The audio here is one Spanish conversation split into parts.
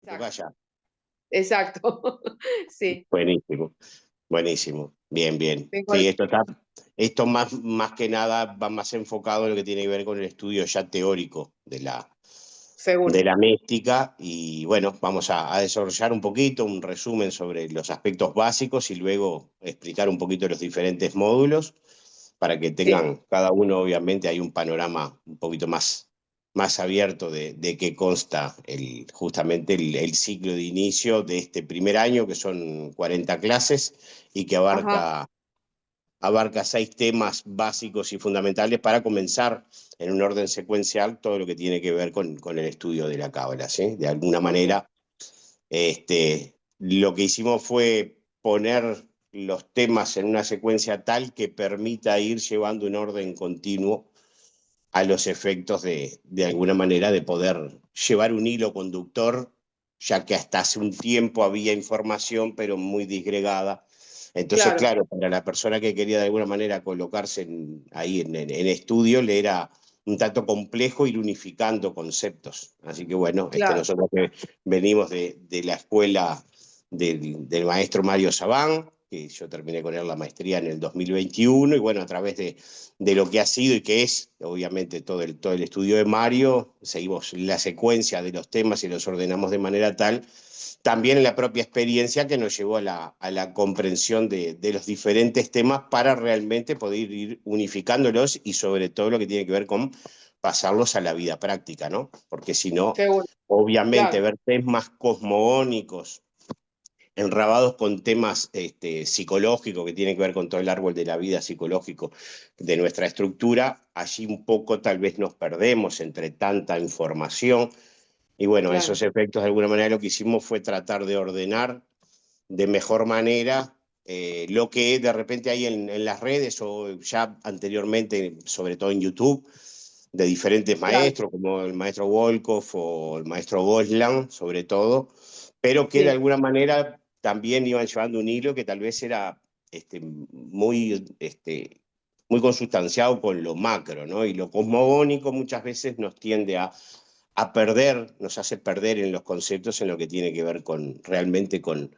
Exacto. Tocaya. Exacto. Sí. Buenísimo, buenísimo. Bien, bien. Tengo Sí, el- esto más que nada va más enfocado en lo que tiene que ver con el estudio ya teórico de Seguro. la mística. Y bueno, vamos a desarrollar un poquito, un resumen sobre los aspectos básicos y luego explicar un poquito los diferentes módulos para que Sí. tengan cada uno, obviamente, hay un panorama un poquito más abierto de qué consta justamente el ciclo de inicio de este primer año, que son 40 clases y que Ajá. abarca 6 temas básicos y fundamentales para comenzar en un orden secuencial todo lo que tiene que ver con el estudio de la cábala, ¿sí? De alguna Ok. manera, lo que hicimos fue poner los temas en una secuencia tal que permita ir llevando un orden continuo a los efectos de alguna manera de poder llevar un hilo conductor, ya que hasta hace un tiempo había información, pero muy disgregada. Entonces, Claro, claro, para la persona que quería de alguna manera colocarse ahí en estudio, le era un tanto complejo ir unificando conceptos. Así que bueno, claro. nosotros que venimos de la escuela del maestro Mario Sabán, que yo terminé con él la maestría en el 2021, y bueno, a través de lo que ha sido y que es, obviamente, todo el estudio de Mario, seguimos la secuencia de los temas y los ordenamos de manera tal, también en la propia experiencia que nos llevó a la comprensión de los diferentes temas para realmente poder ir unificándolos y sobre todo lo que tiene que ver con pasarlos a la vida práctica, ¿no? Porque si no, Seguro. obviamente, Claro. ver temas cosmogónicos enrabados con temas psicológicos que tienen que ver con todo el árbol de la vida psicológico de nuestra estructura, allí un poco tal vez nos perdemos entre tanta información. Y bueno, Claro. esos efectos de alguna manera lo que hicimos fue tratar de ordenar de mejor manera lo que de repente hay en las redes o ya anteriormente, sobre todo en YouTube, de diferentes Claro. maestros, como el maestro Volkov o el maestro Goslan, sobre todo, pero que de Sí. alguna manera también iban llevando un hilo que tal vez era muy consustanciado con lo macro, ¿no? Y lo cosmogónico muchas veces nos tiende a perder, nos hace perder en los conceptos en lo que tiene que ver realmente con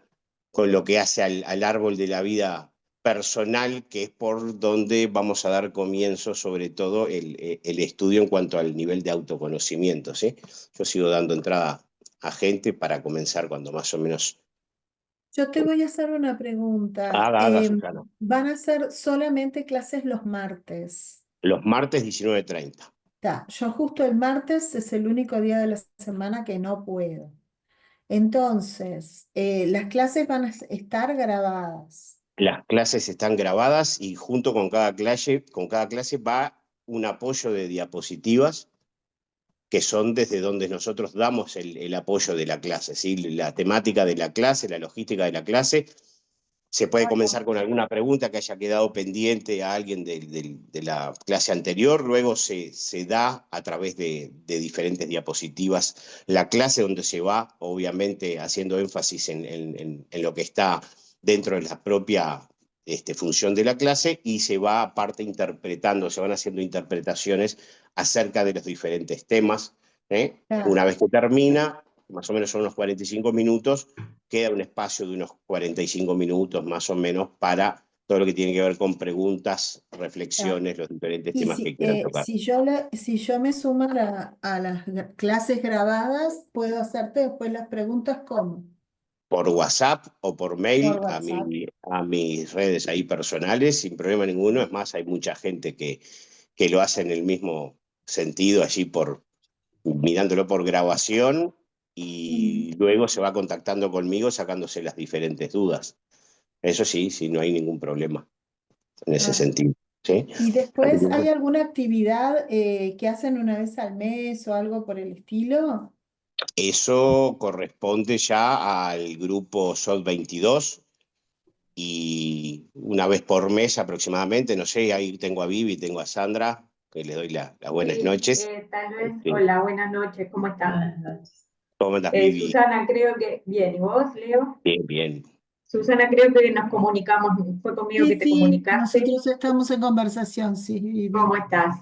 lo que hace al árbol de la vida personal, que es por donde vamos a dar comienzo, sobre todo, el estudio en cuanto al nivel de autoconocimiento, ¿sí? Yo sigo dando entrada a gente para comenzar cuando más o menos Yo te voy a hacer una pregunta. haga Susana. ¿Van a ser solamente clases los martes? Los martes 19:30. Yo justo el martes es el único día de la semana que no puedo. Entonces, las clases van a estar grabadas. Las clases están grabadas y junto con cada clase va un apoyo de diapositivas que son desde donde nosotros damos el apoyo de la clase, ¿sí? La temática de la clase, la logística de la clase. Se puede comenzar con alguna pregunta que haya quedado pendiente a alguien de la clase anterior, luego se da a través de diferentes diapositivas la clase donde se va, obviamente, haciendo énfasis en lo que está dentro de la propia función de la clase y se va aparte interpretando, se van haciendo interpretaciones acerca de los diferentes temas. Claro. Una vez que termina, más o menos son unos 45 minutos, queda un espacio de unos 45 minutos más o menos para todo lo que tiene que ver con preguntas, Claro. reflexiones, los diferentes Y temas que quieran tocar. si yo me sumo a las clases grabadas, ¿puedo hacerte después las preguntas cómo? Por WhatsApp o por Por mail WhatsApp. a mis redes ahí personales, sin problema ninguno. Es más, hay mucha gente que lo hace en el mismo sentido, allí mirándolo por grabación Ujú. y luego se va contactando conmigo sacándose las diferentes dudas. Eso sí, sí, no hay ningún problema en ese Ah. sentido. ¿Sí? ¿Y Así después que, hay alguna actividad que hacen una vez al mes o algo por el estilo? eso corresponde ya al grupo SOT 22 y una vez por mes aproximadamente, no sé, ahí tengo a Vivi, tengo a Sandra, que les doy las buenas Sí, noches. tal vez. Hola, buenas noches, ¿cómo están? Buenas noches. ¿Cómo estás, Vivi? Susana, creo que. Bien, ¿y vos, Leo? Bien, bien. Susana, creo que nos comunicamos, fue conmigo que Sí, te sí, comunicaste. nosotros estamos en conversación, sí, Vivi. ¿Cómo estás?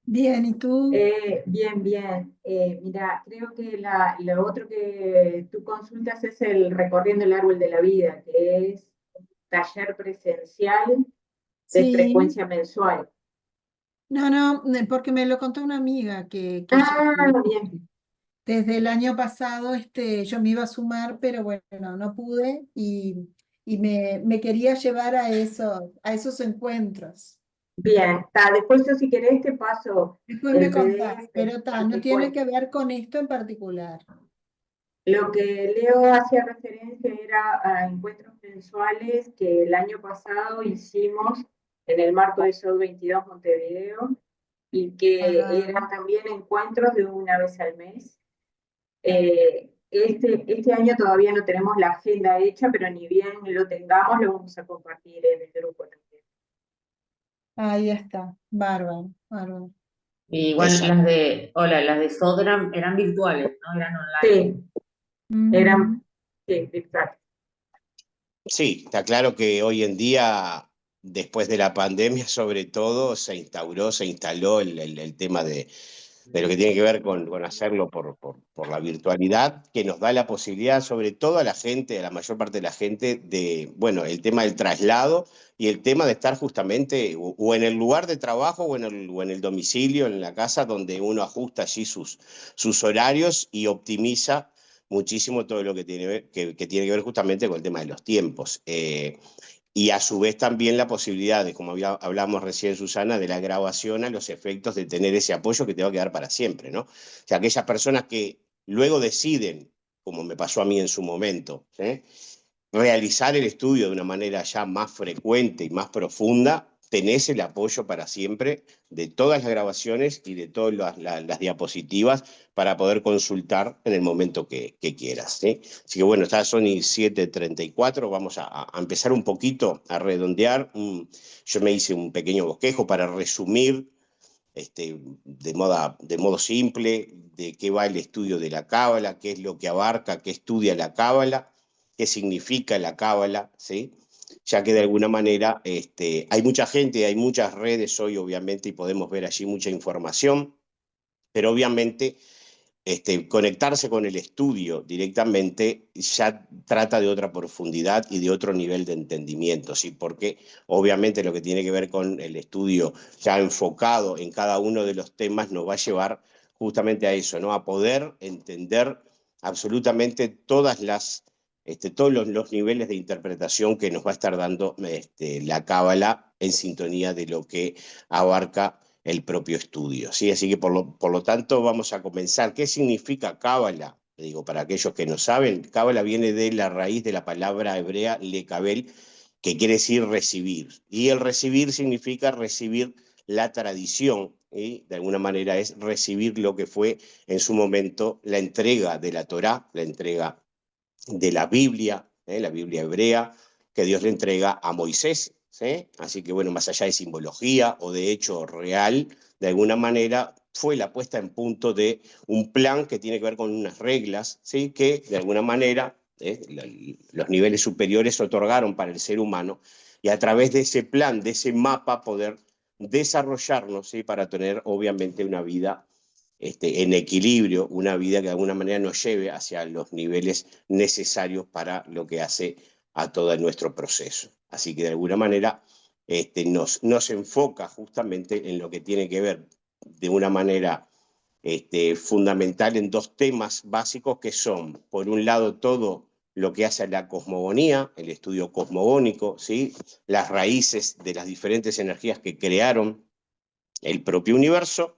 Bien, ¿y tú? Bien, bien. Mira, creo que lo otro que tú consultas es el Recorriendo el Árbol de la Vida, que es un taller presencial de Sí, frecuencia mensual. no, no, porque me lo contó una amiga que Ah, bien, desde el año pasado yo me iba a sumar, pero bueno, no pude y me quería llevar a esos encuentros. bien. Después yo si querés te paso Después me el contás, PDF pero y no te tiene cuento. que ver con esto en particular. Lo que Leo hacía referencia era a encuentros mensuales que el año pasado hicimos en el marco de SOD 22 Montevideo y que Ah, eran también encuentros de una vez al mes. ah, Este año todavía no tenemos la agenda hecha, pero ni bien lo tengamos, lo vamos a compartir en el grupo también. ahí está, bárbaro, bárbaro. Y igual Exacto. las de Sodram eran virtuales, ¿no? Eran online. Sí, Ujú. eran, sí, exacto. Sí, está claro que hoy en día, después de la pandemia, sobre todo, se instaló el tema de lo que tiene que ver con hacerlo por la virtualidad, que nos da la posibilidad, sobre todo a la gente, a la mayor parte de la gente, de, bueno, el tema del traslado y el tema de estar justamente o en el lugar de trabajo o en el domicilio, en la casa, donde uno ajusta allí sus horarios y optimiza muchísimo todo lo que que tiene que ver justamente con el tema de los tiempos. Y a su vez también la posibilidad de, como hablamos recién, Susana, de la grabación a los efectos de tener ese apoyo que te va a quedar para siempre, ¿no? O sea, aquellas personas que luego deciden, como me pasó a mí en su momento, realizar el estudio de una manera ya más frecuente y más profunda, tenés el apoyo para siempre de todas las grabaciones y de todas las diapositivas para poder consultar en el momento que quieras. ¿Sí? Así que bueno, estas son 7:34, vamos a empezar un poquito a redondear. Yo me hice un pequeño bosquejo para resumir de modo simple de qué va el estudio de la Cábala, qué es lo que abarca, qué estudia la Cábala, qué significa la Cábala, ¿sí? Ya que de alguna manera hay mucha gente, hay muchas redes hoy, obviamente, y podemos ver allí mucha información, pero obviamente conectarse con el estudio directamente ya trata de otra profundidad y de otro nivel de entendimiento, ¿sí? Porque obviamente lo que tiene que ver con el estudio ya enfocado en cada uno de los temas nos va a llevar justamente a eso, ¿no? A poder entender absolutamente todos los niveles de interpretación que nos va a estar dando la Cábala en sintonía de lo que abarca el propio estudio, ¿sí? Así que por lo tanto vamos a comenzar. ¿Qué significa Cábala? Digo, para aquellos que no saben, Cábala viene de la raíz de la palabra hebrea lekabel, que quiere decir recibir. Y el recibir significa recibir la tradición, y de alguna manera es recibir lo que fue en su momento la entrega de la Torá, la entrega de la Biblia hebrea, que Dios le entrega a Moisés. ¿Sí? Así que bueno, más allá de simbología o de hecho real, de alguna manera fue la puesta en punto de un plan que tiene que ver con unas reglas, ¿sí? Que de alguna manera los niveles superiores otorgaron para el ser humano y a través de ese plan, de ese mapa, poder desarrollarnos, ¿sí? Para tener obviamente una vida en equilibrio, una vida que de alguna manera nos lleve hacia los niveles necesarios para lo que hace a todo nuestro proceso. Así que de alguna manera nos enfoca justamente en lo que tiene que ver de una manera fundamental en dos temas básicos que son, por un lado, todo lo que hace a la cosmogonía, el estudio cosmogónico, ¿sí? Las raíces de las diferentes energías que crearon el propio universo,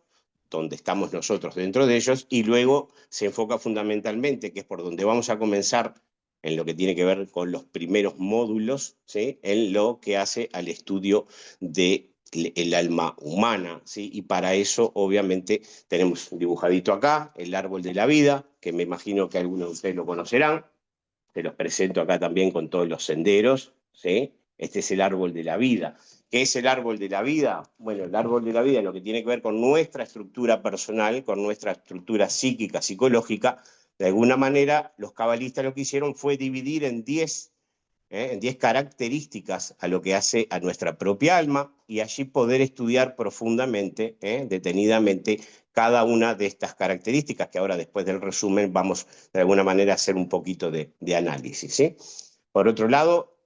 donde estamos nosotros dentro de ellos, y luego se enfoca fundamentalmente, que es por donde vamos a comenzar en lo que tiene que ver con los primeros módulos, ¿sí? En lo que hace al estudio del alma humana, ¿sí? Y para eso, obviamente, tenemos dibujadito acá el árbol de la vida, que me imagino que algunos de ustedes lo conocerán. Te los presento acá también con todos los senderos, ¿sí? Este es el árbol de la vida. ¿Qué es el árbol de la vida? Bueno, el árbol de la vida es lo que tiene que ver con nuestra estructura personal, con nuestra estructura psíquica, psicológica. De alguna manera, los cabalistas lo que hicieron fue dividir en 10 en 10 características a lo que hace a nuestra propia alma, y allí poder estudiar profundamente, detenidamente, cada una de estas características, que ahora después del resumen vamos de alguna manera a hacer un poquito de análisis, ¿sí? Por otro lado,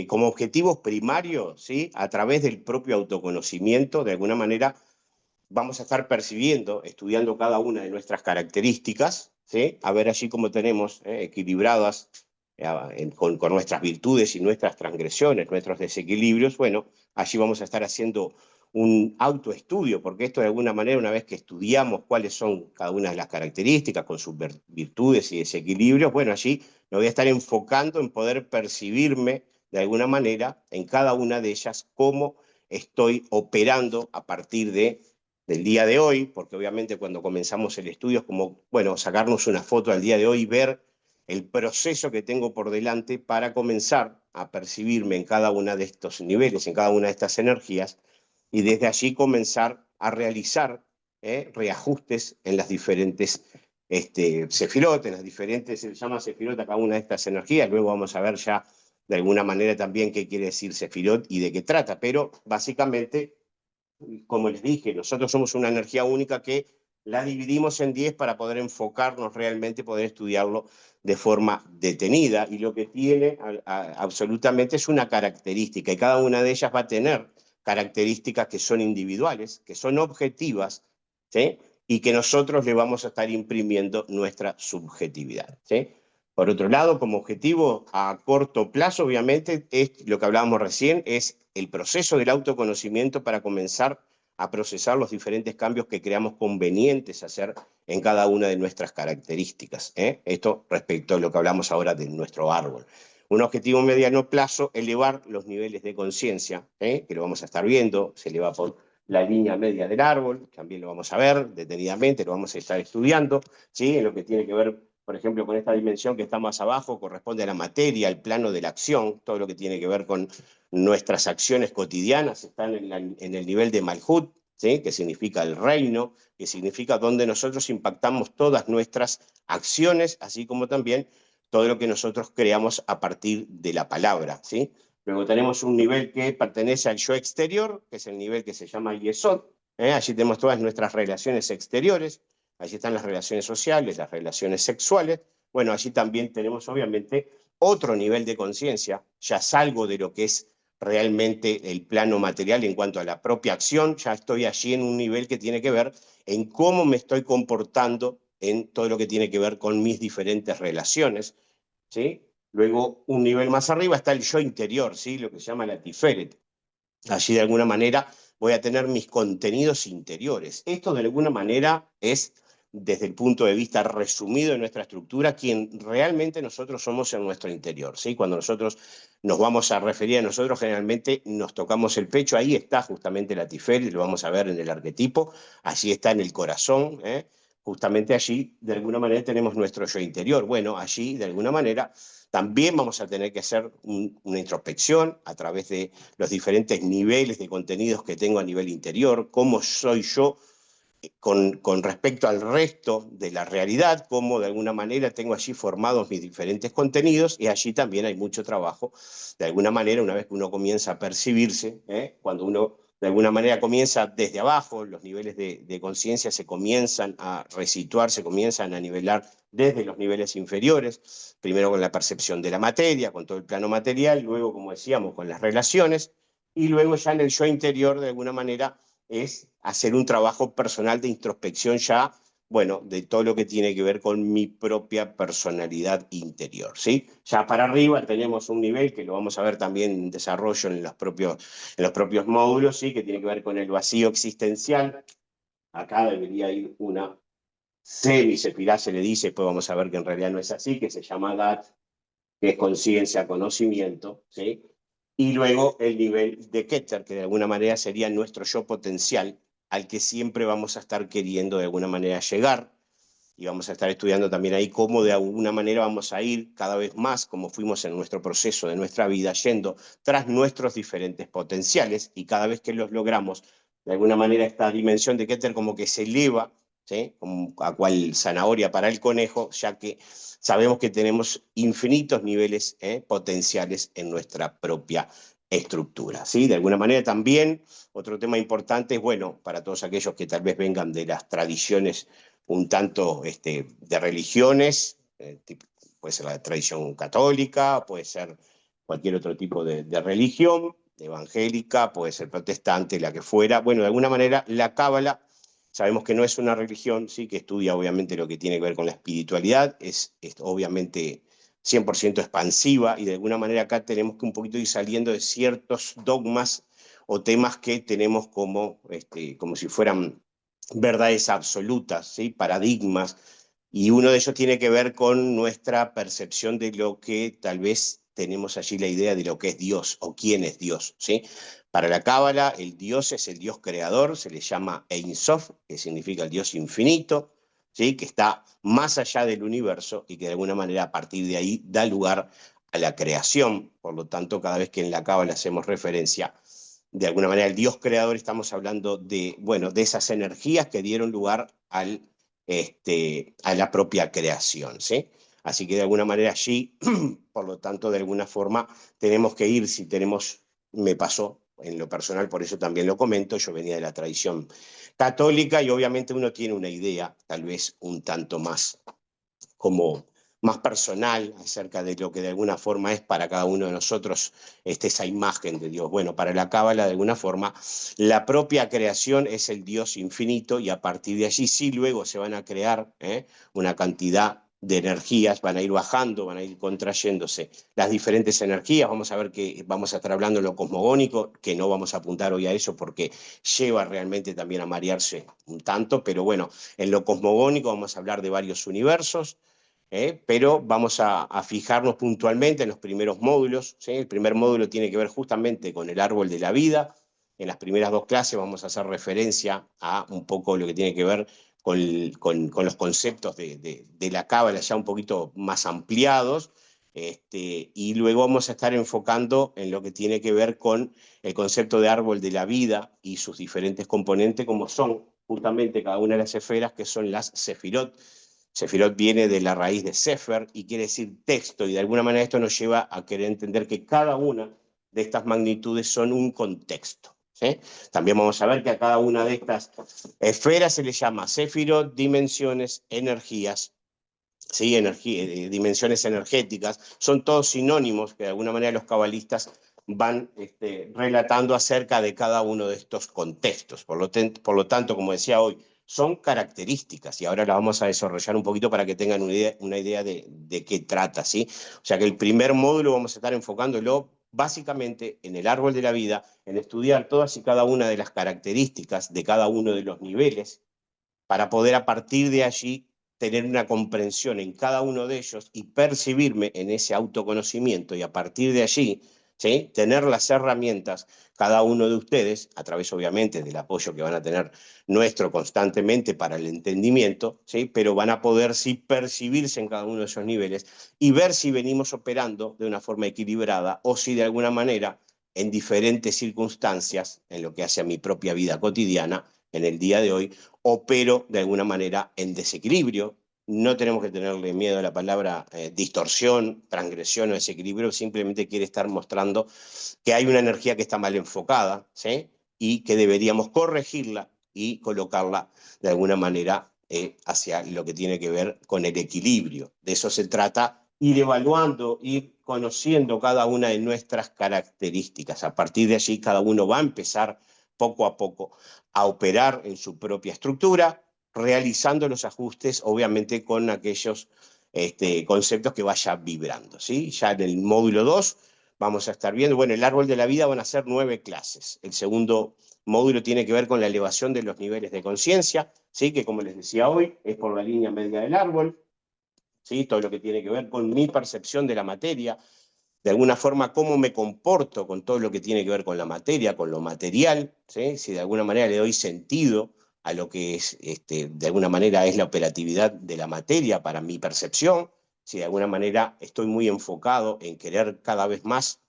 como objetivos primarios, ¿sí? A través del propio autoconocimiento, de alguna manera vamos a estar percibiendo, estudiando cada una de nuestras características, ¿sí? A ver allí cómo tenemos equilibradas con nuestras virtudes y nuestras transgresiones, nuestros desequilibrios. Bueno, allí vamos a estar haciendo un autoestudio, porque esto de alguna manera, una vez que estudiamos cuáles son cada una de las características con sus virtudes y desequilibrios, bueno, allí me voy a estar enfocando en poder percibirme de alguna manera en cada una de ellas cómo estoy operando a partir del día de hoy, porque obviamente cuando comenzamos el estudio es como, bueno, sacarnos una foto al día de hoy y ver el proceso que tengo por delante para comenzar a percibirme en cada uno de estos niveles, en cada una de estas energías, y desde allí comenzar a realizar reajustes en las diferentes sefirot, en las diferentes, se llama sefirot a cada una de estas energías. Luego vamos a ver ya de alguna manera también qué quiere decir sefirot y de qué trata, pero básicamente, como les dije, nosotros somos una energía única que la dividimos en 10 para poder enfocarnos realmente, poder estudiarlo de forma detenida, y lo que tiene absolutamente es una característica, y cada una de ellas va a tener características que son individuales, que son objetivas, ¿sí? Y que nosotros le vamos a estar imprimiendo nuestra subjetividad, ¿sí? Por otro lado, como objetivo a corto plazo, obviamente, es lo que hablábamos recién, es el proceso del autoconocimiento para comenzar a procesar los diferentes cambios que creamos convenientes hacer en cada una de nuestras características. Esto respecto a lo que hablamos ahora de nuestro árbol. Un objetivo a mediano plazo, elevar los niveles de conciencia, que lo vamos a estar viendo, se eleva por la línea media del árbol, también lo vamos a ver detenidamente, lo vamos a estar estudiando, ¿sí? En lo que tiene que ver, por ejemplo, con esta dimensión que está más abajo, corresponde a la materia, al plano de la acción, todo lo que tiene que ver con nuestras acciones cotidianas están en el nivel de Malhut, ¿sí? Que significa el reino, que significa donde nosotros impactamos todas nuestras acciones, así como también todo lo que nosotros creamos a partir de la palabra, ¿sí? Luego tenemos un nivel que pertenece al yo exterior, que es el nivel que se llama Yesod. Allí tenemos todas nuestras relaciones exteriores, allí están las relaciones sociales, las relaciones sexuales. Bueno, allí también tenemos obviamente otro nivel de conciencia, ya salgo de lo que es realmente el plano material en cuanto a la propia acción, ya estoy allí en un nivel que tiene que ver en cómo me estoy comportando en todo lo que tiene que ver con mis diferentes relaciones, ¿sí? Luego, un nivel más arriba está el yo interior, ¿sí? Lo que se llama la Tiferet. Allí, de alguna manera, voy a tener mis contenidos interiores. Esto, de alguna manera, es, desde el punto de vista resumido de nuestra estructura, quien realmente nosotros somos en nuestro interior, ¿sí? Cuando nosotros nos vamos a referir a nosotros, generalmente nos tocamos el pecho, ahí está justamente la Tiferet, lo vamos a ver en el arquetipo, allí está en el corazón, justamente allí, de alguna manera, tenemos nuestro yo interior. Bueno, allí, de alguna manera, también vamos a tener que hacer una introspección a través de los diferentes niveles de contenidos que tengo a nivel interior, cómo soy yo con respecto al resto de la realidad, cómo de alguna manera tengo allí formados mis diferentes contenidos, y allí también hay mucho trabajo. De alguna manera, una vez que uno comienza a percibirse, cuando uno de alguna manera comienza desde abajo, los niveles de conciencia se comienzan a resituar, se comienzan a nivelar desde los niveles inferiores, primero con la percepción de la materia, con todo el plano material, luego, como decíamos, con las relaciones, y luego ya en el yo interior, de alguna manera, es hacer un trabajo personal de introspección ya, bueno, de todo lo que tiene que ver con mi propia personalidad interior, ¿sí? Ya para arriba tenemos un nivel que lo vamos a ver también en desarrollo en los propios módulos, ¿sí? Que tiene que ver con el vacío existencial. Acá debería ir una semisefirá, se le dice, después vamos a ver que en realidad no es así, que se llama Dat, que es conciencia, conocimiento, ¿sí? Y luego el nivel de Keter, que de alguna manera sería nuestro yo potencial, al que siempre vamos a estar queriendo de alguna manera llegar, y vamos a estar estudiando también ahí cómo de alguna manera vamos a ir cada vez más, como fuimos en nuestro proceso de nuestra vida, yendo tras nuestros diferentes potenciales, y cada vez que los logramos, de alguna manera esta dimensión de Keter como que se eleva ¿sí? A cual zanahoria para el conejo, ya que sabemos que tenemos infinitos niveles potenciales en nuestra propia estructura, ¿sí? De alguna manera también, otro tema importante es, bueno, para todos aquellos que tal vez vengan de las tradiciones un tanto de religiones, puede ser la tradición católica, puede ser cualquier otro tipo de religión, evangélica, puede ser protestante, la que fuera. Bueno, de alguna manera la cábala, sabemos que no es una religión, sí, que estudia obviamente lo que tiene que ver con la espiritualidad, es obviamente 100% expansiva, y de alguna manera acá tenemos que un poquito ir saliendo de ciertos dogmas o temas que tenemos como si fueran verdades absolutas, ¿sí? Paradigmas, y uno de ellos tiene que ver con nuestra percepción de lo que tal vez tenemos allí la idea de lo que es Dios o quién es Dios, ¿sí? Para la Cábala, el Dios es el Dios creador, se le llama Ein Sof, que significa el Dios infinito, ¿sí? Que está más allá del universo y que de alguna manera a partir de ahí da lugar a la creación. Por lo tanto, cada vez que en la Cábala hacemos referencia de alguna manera al Dios creador, estamos hablando de, bueno, de esas energías que dieron lugar a la propia creación, ¿sí? Así que de alguna manera allí, por lo tanto, de alguna forma, tenemos que ir, si tenemos, me pasó en lo personal, por eso también lo comento, yo venía de la tradición católica y obviamente uno tiene una idea, tal vez un tanto más como más personal acerca de lo que de alguna forma es para cada uno de nosotros esa imagen de Dios. Bueno, para la Cábala, de alguna forma, la propia creación es el Dios infinito y a partir de allí sí luego se van a crear una cantidad de energías, van a ir bajando, van a ir contrayéndose las diferentes energías. Vamos a ver que vamos a estar hablando de lo cosmogónico, que no vamos a apuntar hoy a eso porque lleva realmente también a marearse un tanto, pero bueno, en lo cosmogónico vamos a hablar de varios universos, pero vamos a fijarnos puntualmente en los primeros módulos, ¿sí? El primer módulo tiene que ver justamente con el árbol de la vida. En las primeras dos clases vamos a hacer referencia a un poco lo que tiene que ver con los conceptos de la Cábala ya un poquito más ampliados, y luego vamos a estar enfocando en lo que tiene que ver con el concepto de árbol de la vida y sus diferentes componentes, como son justamente cada una de las esferas, que son las sefirot. Sefirot viene de la raíz de Sefer y quiere decir texto, y de alguna manera esto nos lleva a querer entender que cada una de estas magnitudes son un contexto, ¿sí? También vamos a ver que a cada una de estas esferas se le llama Sefirot, dimensiones, energías, ¿sí? Dimensiones energéticas, son todos sinónimos que de alguna manera los cabalistas van relatando acerca de cada uno de estos contextos. Por lo tanto, como decía hoy, son características y ahora las vamos a desarrollar un poquito para que tengan una idea de qué trata, ¿sí? O sea que el primer módulo vamos a estar enfocándolo básicamente en el árbol de la vida, en estudiar todas y cada una de las características de cada uno de los niveles para poder a partir de allí tener una comprensión en cada uno de ellos y percibirme en ese autoconocimiento y a partir de allí, ¿sí? Tener las herramientas, cada uno de ustedes, a través obviamente del apoyo que van a tener nuestro constantemente para el entendimiento, ¿sí? Pero van a poder sí percibirse en cada uno de esos niveles y ver si venimos operando de una forma equilibrada o si de alguna manera en diferentes circunstancias, en lo que hace a mi propia vida cotidiana, en el día de hoy, opero de alguna manera en desequilibrio. No tenemos que tenerle miedo a la palabra distorsión, transgresión o desequilibrio, simplemente quiere estar mostrando que hay una energía que está mal enfocada, ¿sí? Y que deberíamos corregirla y colocarla de alguna manera hacia lo que tiene que ver con el equilibrio. De eso se trata, ir evaluando, ir conociendo cada una de nuestras características. A partir de allí cada uno va a empezar poco a poco a operar en su propia estructura, realizando los ajustes, obviamente, con aquellos conceptos que vaya vibrando, ¿sí? Ya en el módulo 2 vamos a estar viendo, bueno, el árbol de la vida van a ser 9 clases. El segundo módulo tiene que ver con la elevación de los niveles de conciencia, ¿sí? Que como les decía hoy, es por la línea media del árbol, ¿sí? Todo lo que tiene que ver con mi percepción de la materia, de alguna forma cómo me comporto con todo lo que tiene que ver con la materia, con lo material, ¿sí? Si de alguna manera le doy sentido a lo que es, de alguna manera es la operatividad de la materia para mi percepción, si de alguna manera estoy muy enfocado en querer cada vez más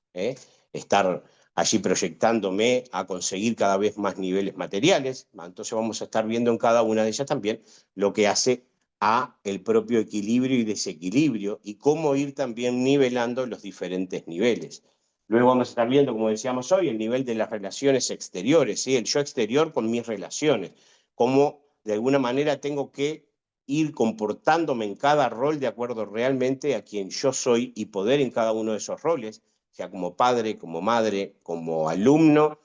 estar allí proyectándome a conseguir cada vez más niveles materiales. Entonces vamos a estar viendo en cada una de ellas también lo que hace a el propio equilibrio y desequilibrio y cómo ir también nivelando los diferentes niveles. Luego vamos a estar viendo, como decíamos hoy, el nivel de las relaciones exteriores, ¿sí? El yo exterior con mis relaciones, cómo de alguna manera tengo que ir comportándome en cada rol de acuerdo realmente a quien yo soy y poder en cada uno de esos roles, sea como padre, como madre, como alumno,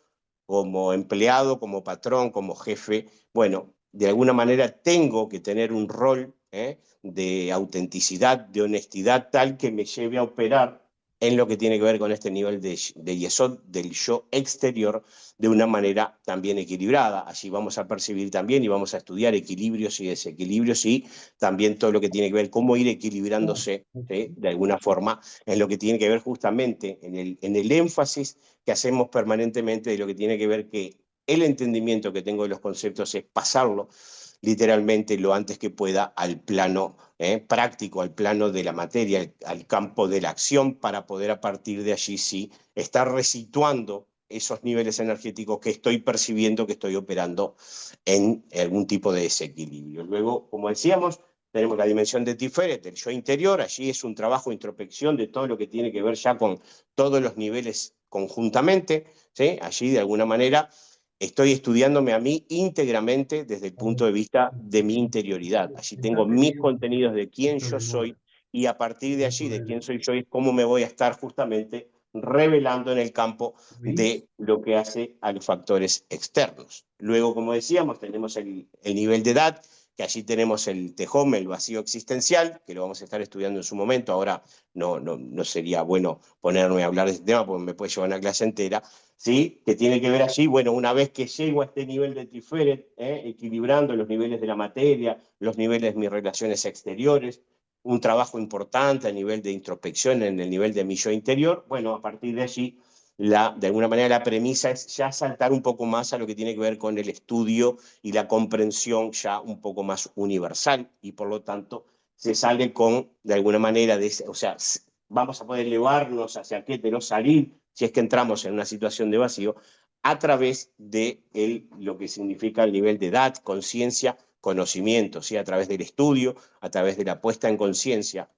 como empleado, como patrón, como jefe. Bueno, de alguna manera tengo que tener un rol de autenticidad, de honestidad tal que me lleve a operar en lo que tiene que ver con este nivel de yesod, del yo exterior, de una manera también equilibrada. Allí vamos a percibir también y vamos a estudiar equilibrios y desequilibrios y también todo lo que tiene que ver cómo ir equilibrándose de alguna forma en lo que tiene que ver justamente en el énfasis que hacemos permanentemente de lo que tiene que ver que el entendimiento que tengo de los conceptos es pasarlo literalmente lo antes que pueda al plano práctico, al plano de la materia, al campo de la acción, para poder a partir de allí sí estar resituando esos niveles energéticos que estoy percibiendo, que estoy operando en algún tipo de desequilibrio. Luego, como decíamos, tenemos la dimensión de Tiferet, el yo interior. Allí es un trabajo de introspección de todo lo que tiene que ver ya con todos los niveles conjuntamente, ¿sí? Allí de alguna manera estoy estudiándome a mí íntegramente desde el punto de vista de mi interioridad. Allí tengo mis contenidos de quién yo soy y a partir de allí, de quién soy yo, es cómo me voy a estar justamente revelando en el campo de lo que hace a los factores externos. Luego, como decíamos, tenemos el nivel de edad, que allí tenemos el tejom, el vacío existencial, que lo vamos a estar estudiando en su momento. Ahora no sería bueno ponerme a hablar de este tema porque me puede llevar una clase entera, ¿sí? Que tiene que ver allí, bueno, una vez que llego a este nivel de Tiferet, equilibrando los niveles de la materia, los niveles de mis relaciones exteriores, un trabajo importante a nivel de introspección en el nivel de mi yo interior, bueno, a partir de allí, de alguna manera la premisa es ya saltar un poco más a lo que tiene que ver con el estudio y la comprensión ya un poco más universal y por lo tanto se sale con, de alguna manera, o sea, vamos a poder elevarnos hacia qué, pero salir, si es que entramos en una situación de vacío, a través de lo que significa el nivel de edad, conciencia, conocimiento, ¿sí? A través del estudio, a través de la puesta en conciencia,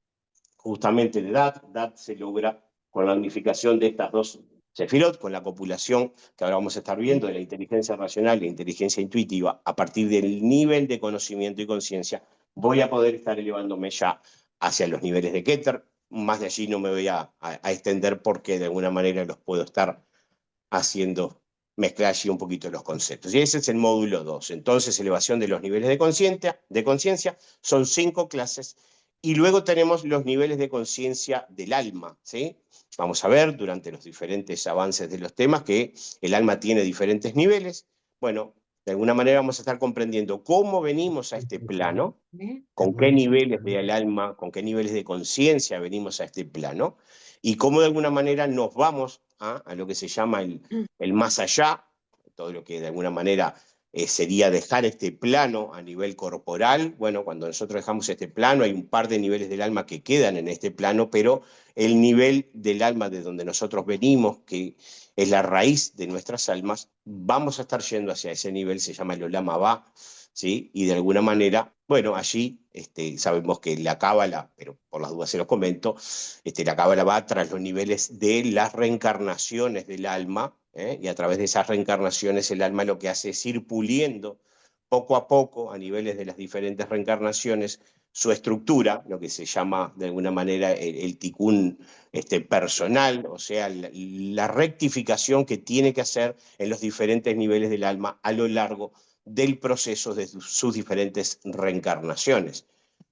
justamente de edad. Edad se logra con la unificación de estas dos sefirot, con la copulación que ahora vamos a estar viendo de la inteligencia racional y la inteligencia intuitiva. A partir del nivel de conocimiento y conciencia, voy a poder estar elevándome ya hacia los niveles de Keter. Más de allí no me voy a extender porque de alguna manera los puedo estar haciendo mezclar allí un poquito los conceptos. Y ese es el módulo 2. Entonces, elevación de los niveles de conciencia, son 5 clases. Y luego tenemos los niveles de conciencia del alma, ¿sí? Vamos a ver durante los diferentes avances de los temas que el alma tiene diferentes niveles. Bueno, de alguna manera vamos a estar comprendiendo cómo venimos a este plano, con qué niveles del alma, con qué niveles de conciencia venimos a este plano, y cómo de alguna manera nos vamos a lo que se llama el más allá, todo lo que de alguna manera sería dejar este plano a nivel corporal. Bueno, cuando nosotros dejamos este plano hay un par de niveles del alma que quedan en este plano, pero el nivel del alma de donde nosotros venimos, que es la raíz de nuestras almas, vamos a estar yendo hacia ese nivel, se llama el Olam Abba, ¿sí? Y de alguna manera, bueno, allí sabemos que la Cábala, pero por las dudas se los comento, la Cábala va tras los niveles de las reencarnaciones del alma, y a través de esas reencarnaciones el alma lo que hace es ir puliendo poco a poco a niveles de las diferentes reencarnaciones su estructura, lo que se llama de alguna manera el tikkun personal, o sea, la rectificación que tiene que hacer en los diferentes niveles del alma a lo largo del proceso de sus diferentes reencarnaciones.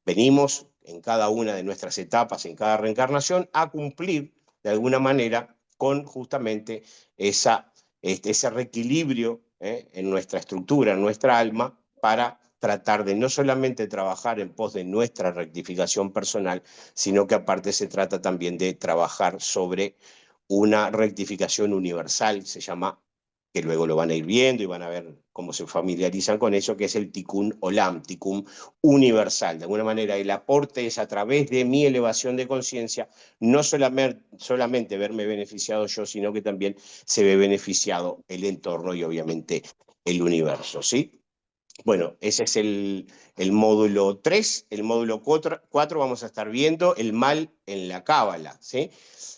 Venimos en cada una de nuestras etapas, en cada reencarnación, a cumplir de alguna manera con justamente ese reequilibrio en nuestra estructura, en nuestra alma, para tratar de no solamente trabajar en pos de nuestra rectificación personal, sino que aparte se trata también de trabajar sobre una rectificación universal, se llama que luego lo van a ir viendo y van a ver cómo se familiarizan con eso, que es el Tikkun Olam, Tikkun universal. De alguna manera, el aporte es a través de mi elevación de conciencia, no solamente verme beneficiado yo, sino que también se ve beneficiado el entorno y obviamente el universo, ¿sí? Bueno, ese es el módulo 3. El módulo 4 vamos a estar viendo el mal en la cábala, ¿sí?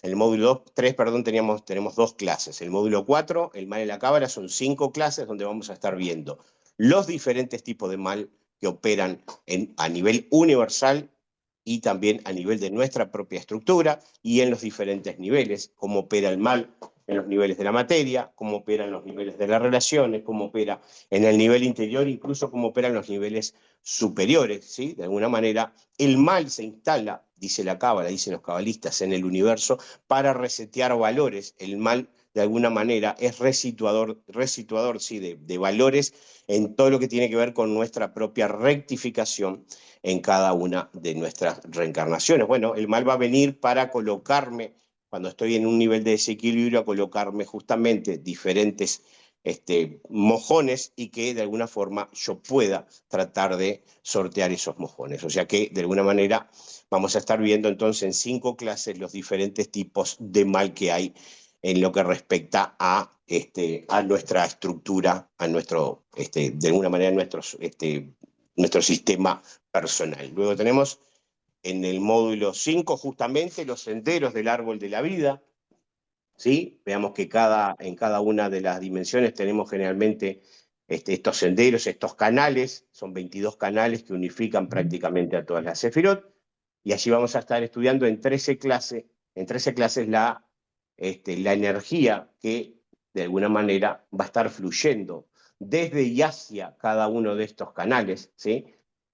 El módulo 3, perdón, tenemos 2 clases. El módulo 4, el mal en la cábala, son 5 clases donde vamos a estar viendo los diferentes tipos de mal que operan a nivel universal y también a nivel de nuestra propia estructura y en los diferentes niveles, cómo opera el mal en los niveles de la materia, cómo opera en los niveles de las relaciones, cómo opera en el nivel interior, incluso cómo operan los niveles superiores, ¿sí? De alguna manera, el mal se instala, dice la cábala, dicen los cabalistas, en el universo para resetear valores. El mal, de alguna manera, es resituador sí, de valores en todo lo que tiene que ver con nuestra propia rectificación en cada una de nuestras reencarnaciones. Bueno, el mal va a venir para colocarme, cuando estoy en un nivel de desequilibrio, a colocarme justamente diferentes mojones y que de alguna forma yo pueda tratar de sortear esos mojones. O sea que de alguna manera vamos a estar viendo entonces en 5 clases los diferentes tipos de mal que hay en lo que respecta a nuestra estructura, a nuestro, de alguna manera, nuestro sistema personal. Luego tenemos en el módulo 5 justamente los senderos del árbol de la vida, ¿sí? Veamos que en cada una de las dimensiones tenemos generalmente estos senderos, estos canales, son 22 canales que unifican prácticamente a todas las sefirot, y allí vamos a estar estudiando en 13 clases la energía que de alguna manera va a estar fluyendo desde y hacia cada uno de estos canales, ¿sí?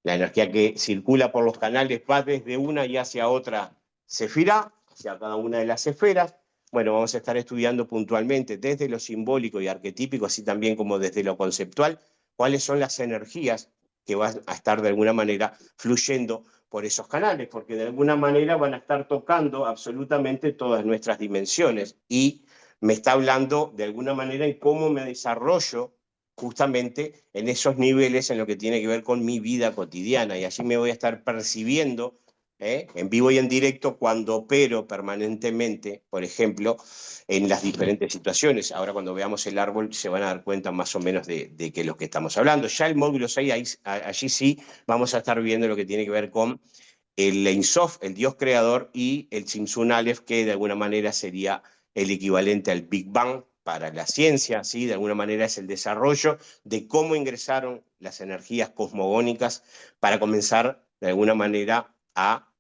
La energía que circula por los canales va desde una y hacia otra sefirá, hacia cada una de las esferas. Bueno, vamos a estar estudiando puntualmente desde lo simbólico y arquetípico, así también como desde lo conceptual, cuáles son las energías que van a estar de alguna manera fluyendo por esos canales, porque de alguna manera van a estar tocando absolutamente todas nuestras dimensiones y me está hablando de alguna manera en cómo me desarrollo justamente en esos niveles en lo que tiene que ver con mi vida cotidiana, y allí me voy a estar percibiendo en vivo y en directo cuando opero permanentemente, por ejemplo, en las diferentes situaciones. Ahora cuando veamos el árbol se van a dar cuenta más o menos de qué es lo que estamos hablando. Ya el módulo 6, allí sí vamos a estar viendo lo que tiene que ver con el Ein Sof, el Dios creador, y el Tzimtzum Aleph, que de alguna manera sería el equivalente al Big Bang para la ciencia, ¿sí? De alguna manera es el desarrollo de cómo ingresaron las energías cosmogónicas para comenzar de alguna manera a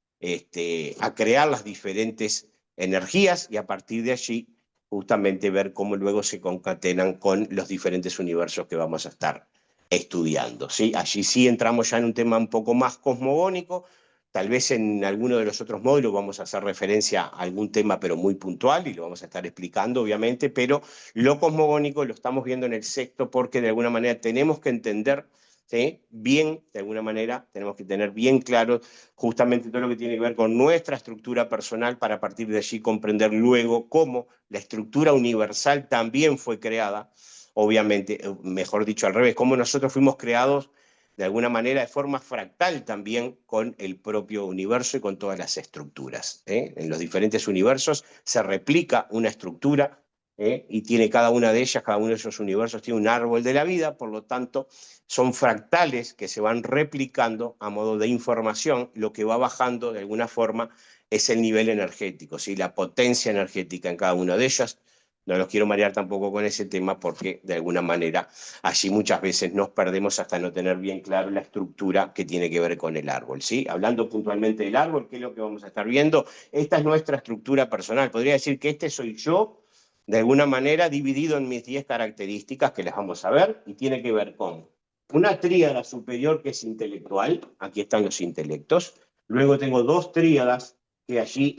crear las diferentes energías y a partir de allí justamente ver cómo luego se concatenan con los diferentes universos que vamos a estar estudiando, ¿sí? Allí sí entramos ya en un tema un poco más cosmogónico. Tal vez en alguno de los otros módulos vamos a hacer referencia a algún tema, pero muy puntual, y lo vamos a estar explicando, obviamente, pero lo cosmogónico lo estamos viendo en el sexto porque de alguna manera tenemos que entender, ¿sí? Bien, de alguna manera, tenemos que tener bien claro justamente todo lo que tiene que ver con nuestra estructura personal para a partir de allí comprender luego cómo la estructura universal también fue creada, obviamente, mejor dicho al revés, cómo nosotros fuimos creados de alguna manera de forma fractal también con el propio universo y con todas las estructuras. En los diferentes universos se replica una estructura y tiene cada una de ellas, cada uno de esos universos tiene un árbol de la vida, por lo tanto son fractales que se van replicando a modo de información. Lo que va bajando de alguna forma es el nivel energético, ¿sí? La potencia energética en cada una de ellas. No los quiero marear tampoco con ese tema porque de alguna manera allí muchas veces nos perdemos hasta no tener bien claro la estructura que tiene que ver con el árbol, ¿sí? Hablando puntualmente del árbol, ¿qué es lo que vamos a estar viendo? Esta es nuestra estructura personal. Podría decir que este soy yo, de alguna manera dividido en mis 10 características que las vamos a ver, y tiene que ver con una tríada superior que es intelectual. Aquí están los intelectos. Luego tengo 2 tríadas que allí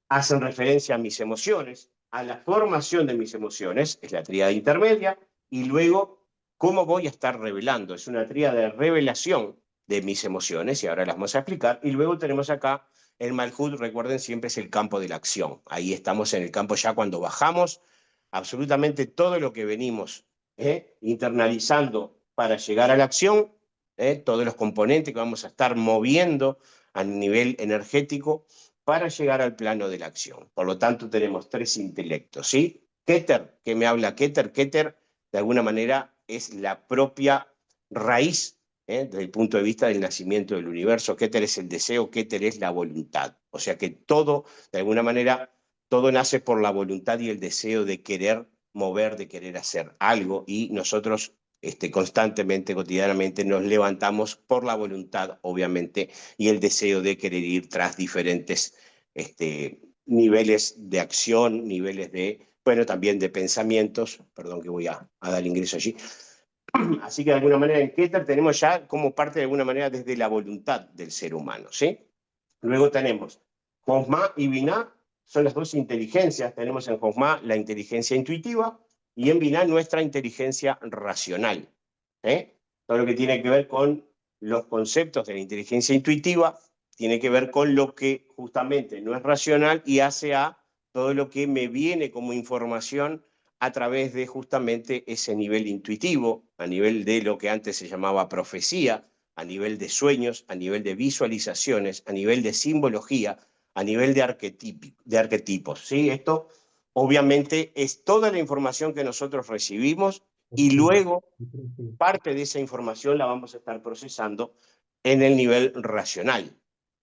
hacen referencia a mis emociones, a la formación de mis emociones, es la tríada intermedia, y luego cómo voy a estar revelando, es una tríada de revelación de mis emociones, y ahora las vamos a explicar. Y luego tenemos acá el Malhut, recuerden, siempre es el campo de la acción. Ahí estamos en el campo ya cuando bajamos absolutamente todo lo que venimos internalizando para llegar a la acción, todos los componentes que vamos a estar moviendo a nivel energético para llegar al plano de la acción. Por lo tanto, tenemos 3 intelectos, ¿sí? Keter, ¿qué me habla Keter? Keter, de alguna manera, es la propia raíz desde el punto de vista del nacimiento del universo. Keter es el deseo, Keter es la voluntad. O sea que todo, de alguna manera, todo nace por la voluntad y el deseo de querer mover, de querer hacer algo, y nosotros constantemente, cotidianamente, nos levantamos por la voluntad, obviamente, y el deseo de querer ir tras diferentes niveles de acción, niveles de, bueno, también de pensamientos. Perdón que voy a dar ingreso allí. Así que de alguna manera en Keter tenemos ya como parte de alguna manera desde la voluntad del ser humano, ¿sí? Luego tenemos Jochma y Binah, son las 2 inteligencias. Tenemos en Jochma la inteligencia intuitiva y en Binah nuestra inteligencia racional. Todo lo que tiene que ver con los conceptos de la inteligencia intuitiva tiene que ver con lo que justamente no es racional y hace a todo lo que me viene como información a través de justamente ese nivel intuitivo, a nivel de lo que antes se llamaba profecía, a nivel de sueños, a nivel de visualizaciones, a nivel de simbología, a nivel de arquetipos. ¿Sí? Esto obviamente es toda la información que nosotros recibimos y luego parte de esa información la vamos a estar procesando en el nivel racional.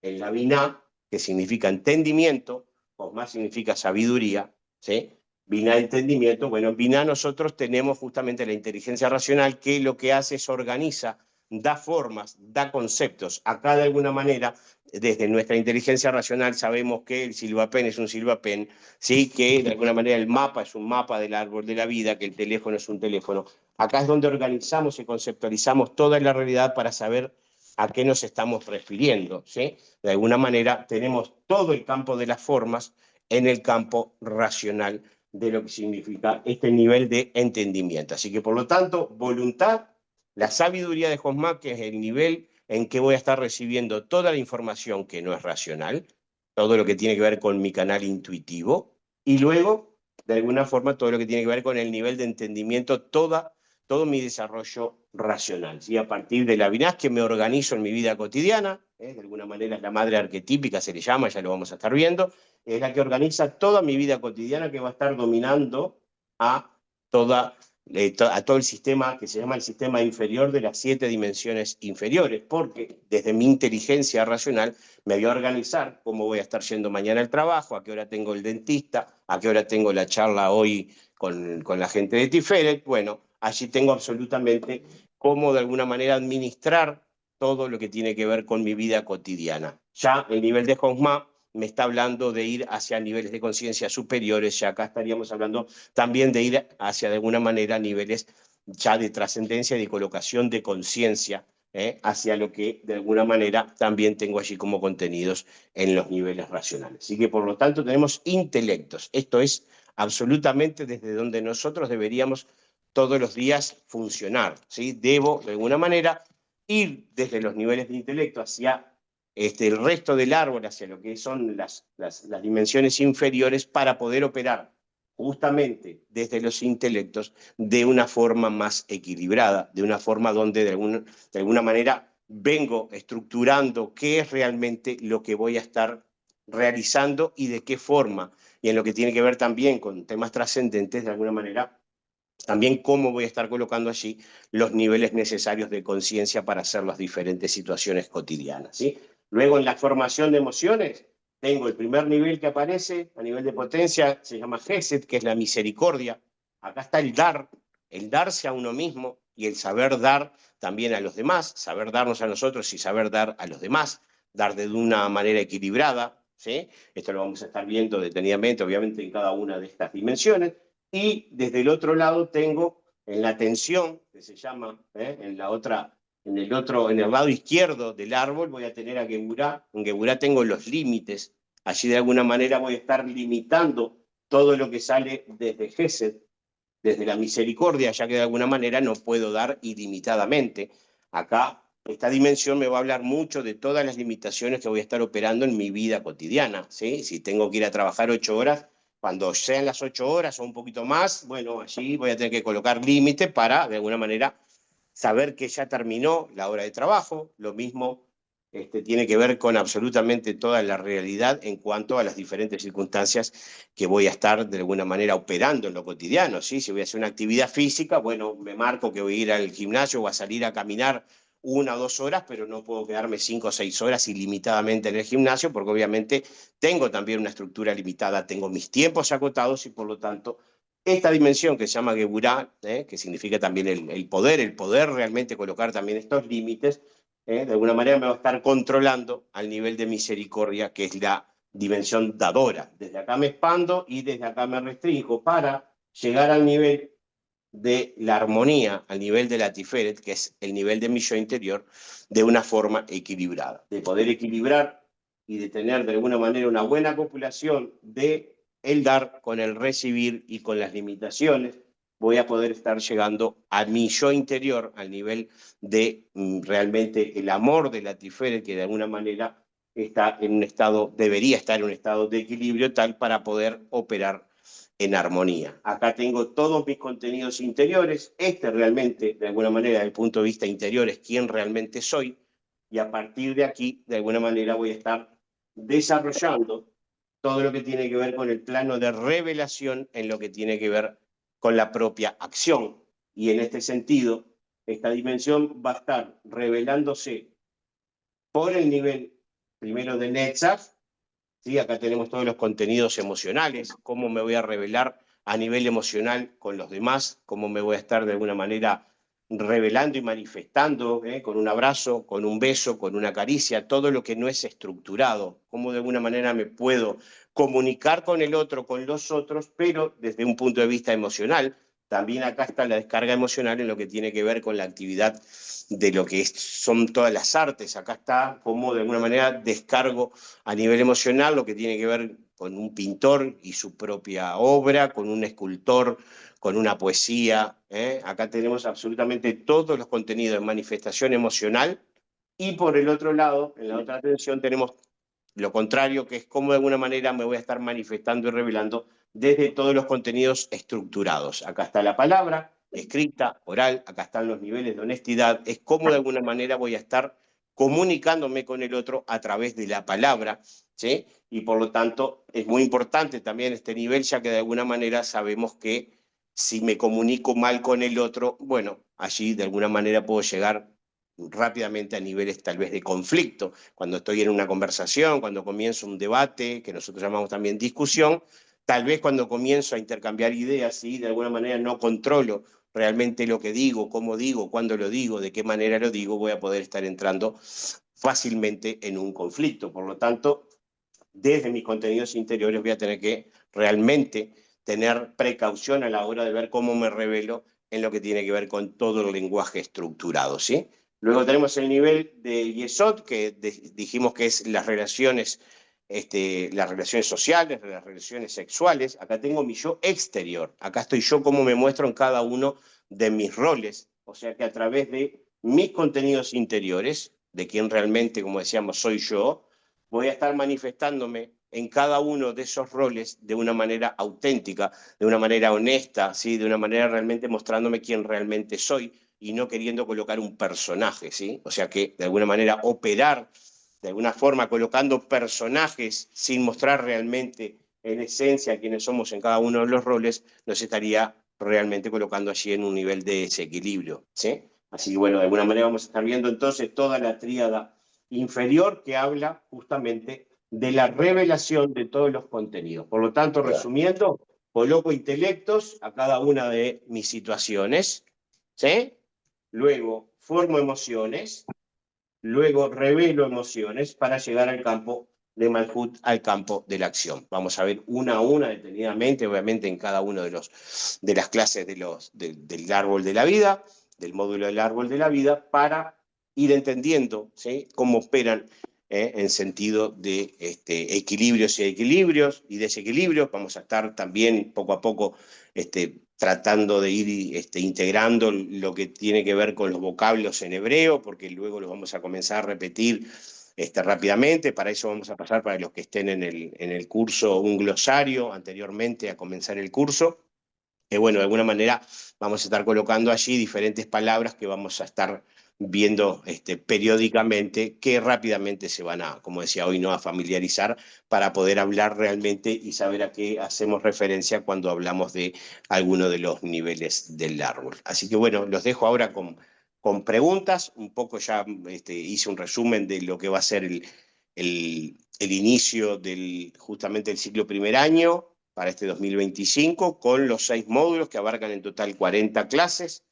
En la Binah, que significa entendimiento, Jochma significa sabiduría, ¿sí? Binah, entendimiento. Bueno, en Binah nosotros tenemos justamente la inteligencia racional, que lo que hace es organiza, da formas, da conceptos. Acá de alguna manera, desde nuestra inteligencia racional sabemos que el silvapen es un silvapen, ¿sí? Que de alguna manera el mapa es un mapa del árbol de la vida, que el teléfono es un teléfono. Acá es donde organizamos y conceptualizamos toda la realidad para saber a qué nos estamos refiriendo, ¿sí? De alguna manera tenemos todo el campo de las formas en el campo racional de lo que significa este nivel de entendimiento. Así que, por lo tanto, voluntad, la sabiduría de Jochma, que es el nivel en que voy a estar recibiendo toda la información que no es racional, todo lo que tiene que ver con mi canal intuitivo, y luego, de alguna forma, todo lo que tiene que ver con el nivel de entendimiento, todo mi desarrollo racional. ¿Sí? A partir de la Binah, que me organizo en mi vida cotidiana, de alguna manera es la madre arquetípica, se le llama, ya lo vamos a estar viendo, es la que organiza toda mi vida cotidiana, que va a estar dominando a todo el sistema que se llama el sistema inferior de las 7 dimensiones inferiores, porque desde mi inteligencia racional me voy a organizar cómo voy a estar yendo mañana al trabajo, a qué hora tengo el dentista, a qué hora tengo la charla hoy con la gente de Tiferet. Bueno, allí tengo absolutamente cómo de alguna manera administrar todo lo que tiene que ver con mi vida cotidiana. Ya el nivel de Jochma me está hablando de ir hacia niveles de conciencia superiores, ya acá estaríamos hablando también de ir hacia de alguna manera niveles ya de trascendencia y de colocación de conciencia, hacia lo que de alguna manera también tengo allí como contenidos en los niveles racionales. Así que por lo tanto tenemos intelectos. Esto es absolutamente desde donde nosotros deberíamos todos los días funcionar, ¿sí? Debo de alguna manera ir desde los niveles de intelecto hacia el resto del árbol, hacia lo que son las dimensiones inferiores, para poder operar justamente desde los intelectos de una forma más equilibrada, de una forma donde de alguna manera vengo estructurando qué es realmente lo que voy a estar realizando y de qué forma, y en lo que tiene que ver también con temas trascendentes, de alguna manera, también cómo voy a estar colocando allí los niveles necesarios de conciencia para hacer las diferentes situaciones cotidianas, ¿sí? Luego, en la formación de emociones, tengo el primer nivel que aparece a nivel de potencia, se llama Gesed, que es la misericordia. Acá está el darse a uno mismo y el saber dar también a los demás, saber darnos a nosotros y saber dar a los demás, dar de una manera equilibrada, ¿sí? Esto lo vamos a estar viendo detenidamente, obviamente, en cada una de estas dimensiones. Y desde el otro lado tengo en la tensión, que se llama, en el lado izquierdo del árbol voy a tener a Geburá. En Geburá tengo los límites. Allí de alguna manera voy a estar limitando todo lo que sale desde Gesed, desde la misericordia, ya que de alguna manera no puedo dar ilimitadamente. Acá, esta dimensión me va a hablar mucho de todas las limitaciones que voy a estar operando en mi vida cotidiana, ¿sí? Si tengo que ir a trabajar 8 horas, Cuando sean las 8 horas o un poquito más, bueno, allí voy a tener que colocar límites para, de alguna manera, saber que ya terminó la hora de trabajo. Lo mismo tiene que ver con absolutamente toda la realidad en cuanto a las diferentes circunstancias que voy a estar de alguna manera operando en lo cotidiano, ¿sí? Si voy a hacer una actividad física, bueno, me marco que voy a ir al gimnasio o a salir a caminar 1 o 2 horas, pero no puedo quedarme 5 o 6 horas ilimitadamente en el gimnasio, porque obviamente tengo también una estructura limitada, tengo mis tiempos acotados y por lo tanto esta dimensión que se llama Geburá, que significa también el poder realmente colocar también estos límites, de alguna manera me va a estar controlando al nivel de misericordia, que es la dimensión dadora. Desde acá me expando y desde acá me restringo para llegar al nivel de la armonía, al nivel de la Tiferet, que es el nivel de mi yo interior, de una forma equilibrada. De poder equilibrar y de tener de alguna manera una buena copulación de el dar con el recibir y con las limitaciones, voy a poder estar llegando a mi yo interior, al nivel de realmente el amor de la Tiferet, que de alguna manera está en un estado, debería estar en un estado de equilibrio tal para poder operar en armonía. Acá tengo todos mis contenidos interiores, realmente, de alguna manera, desde el punto de vista interior, es quién realmente soy, y a partir de aquí, de alguna manera, voy a estar desarrollando todo lo que tiene que ver con el plano de revelación en lo que tiene que ver con la propia acción. Y en este sentido, esta dimensión va a estar revelándose por el nivel, primero de Netzach, ¿sí? Acá tenemos todos los contenidos emocionales, cómo me voy a revelar a nivel emocional con los demás, cómo me voy a estar de alguna manera revelando y manifestando, con un abrazo, con un beso, con una caricia, todo lo que no es estructurado, cómo de alguna manera me puedo comunicar con el otro, con los otros, pero desde un punto de vista emocional. También acá está la descarga emocional en lo que tiene que ver con la actividad de lo que son todas las artes. Acá está cómo de alguna manera descargo a nivel emocional lo que tiene que ver con un pintor y su propia obra, con un escultor, con una poesía. Acá tenemos absolutamente todos los contenidos de manifestación emocional y por el otro lado, en la otra tensión, tenemos lo contrario, que es cómo de alguna manera me voy a estar manifestando y revelando desde todos los contenidos estructurados. Acá está la palabra, escrita, oral, acá están los niveles de honestidad, es cómo de alguna manera voy a estar comunicándome con el otro a través de la palabra, ¿sí? Y por lo tanto es muy importante también este nivel, ya que de alguna manera sabemos que si me comunico mal con el otro, bueno, allí de alguna manera puedo llegar rápidamente a niveles tal vez de conflicto. Cuando estoy en una conversación, cuando comienzo un debate, que nosotros llamamos también discusión, tal vez cuando comienzo a intercambiar ideas, ¿sí? De alguna manera no controlo realmente lo que digo, cómo digo, cuándo lo digo, de qué manera lo digo, voy a poder estar entrando fácilmente en un conflicto. Por lo tanto, desde mis contenidos interiores voy a tener que realmente tener precaución a la hora de ver cómo me revelo en lo que tiene que ver con todo el lenguaje estructurado, ¿sí? Luego tenemos el nivel de Yesod, que dijimos que es las relaciones sociales, las relaciones sexuales. Acá tengo mi yo exterior. Acá estoy yo cómo me muestro en cada uno de mis roles. O sea que a través de mis contenidos interiores, de quien realmente, como decíamos, soy yo, voy a estar manifestándome en cada uno de esos roles de una manera auténtica, de una manera honesta, ¿sí? De una manera realmente mostrándome quién realmente soy y no queriendo colocar un personaje, ¿sí? O sea que de alguna manera operar de alguna forma colocando personajes sin mostrar realmente en esencia quiénes somos en cada uno de los roles, nos estaría realmente colocando allí en un nivel de desequilibrio, ¿sí? Así que bueno, de alguna manera vamos a estar viendo entonces toda la tríada inferior que habla justamente de la revelación de todos los contenidos. Por lo tanto, resumiendo, coloco intelectos a cada una de mis situaciones, ¿sí? Luego formo emociones, luego revelo emociones para llegar al campo de Malhut, al campo de la acción. Vamos a ver una a una detenidamente, obviamente en cada uno de las clases del árbol de la vida, del módulo del árbol de la vida, para ir entendiendo, ¿sí? Cómo operan en sentido de equilibrios y equilibrios y desequilibrios. Vamos a estar también poco a poco tratando de ir integrando lo que tiene que ver con los vocablos en hebreo, porque luego los vamos a comenzar a repetir rápidamente. Para eso vamos a pasar, para los que estén en el curso, un glosario anteriormente a comenzar el curso. Bueno, de alguna manera vamos a estar colocando allí diferentes palabras que vamos a estar viendo periódicamente, que rápidamente se van a, como decía hoy, ¿no?, a familiarizar para poder hablar realmente y saber a qué hacemos referencia cuando hablamos de alguno de los niveles del árbol. Así que bueno, los dejo ahora con preguntas. Un poco ya hice un resumen de lo que va a ser el inicio justamente del ciclo primer año para este 2025, con los 6 módulos que abarcan en total 40 clases.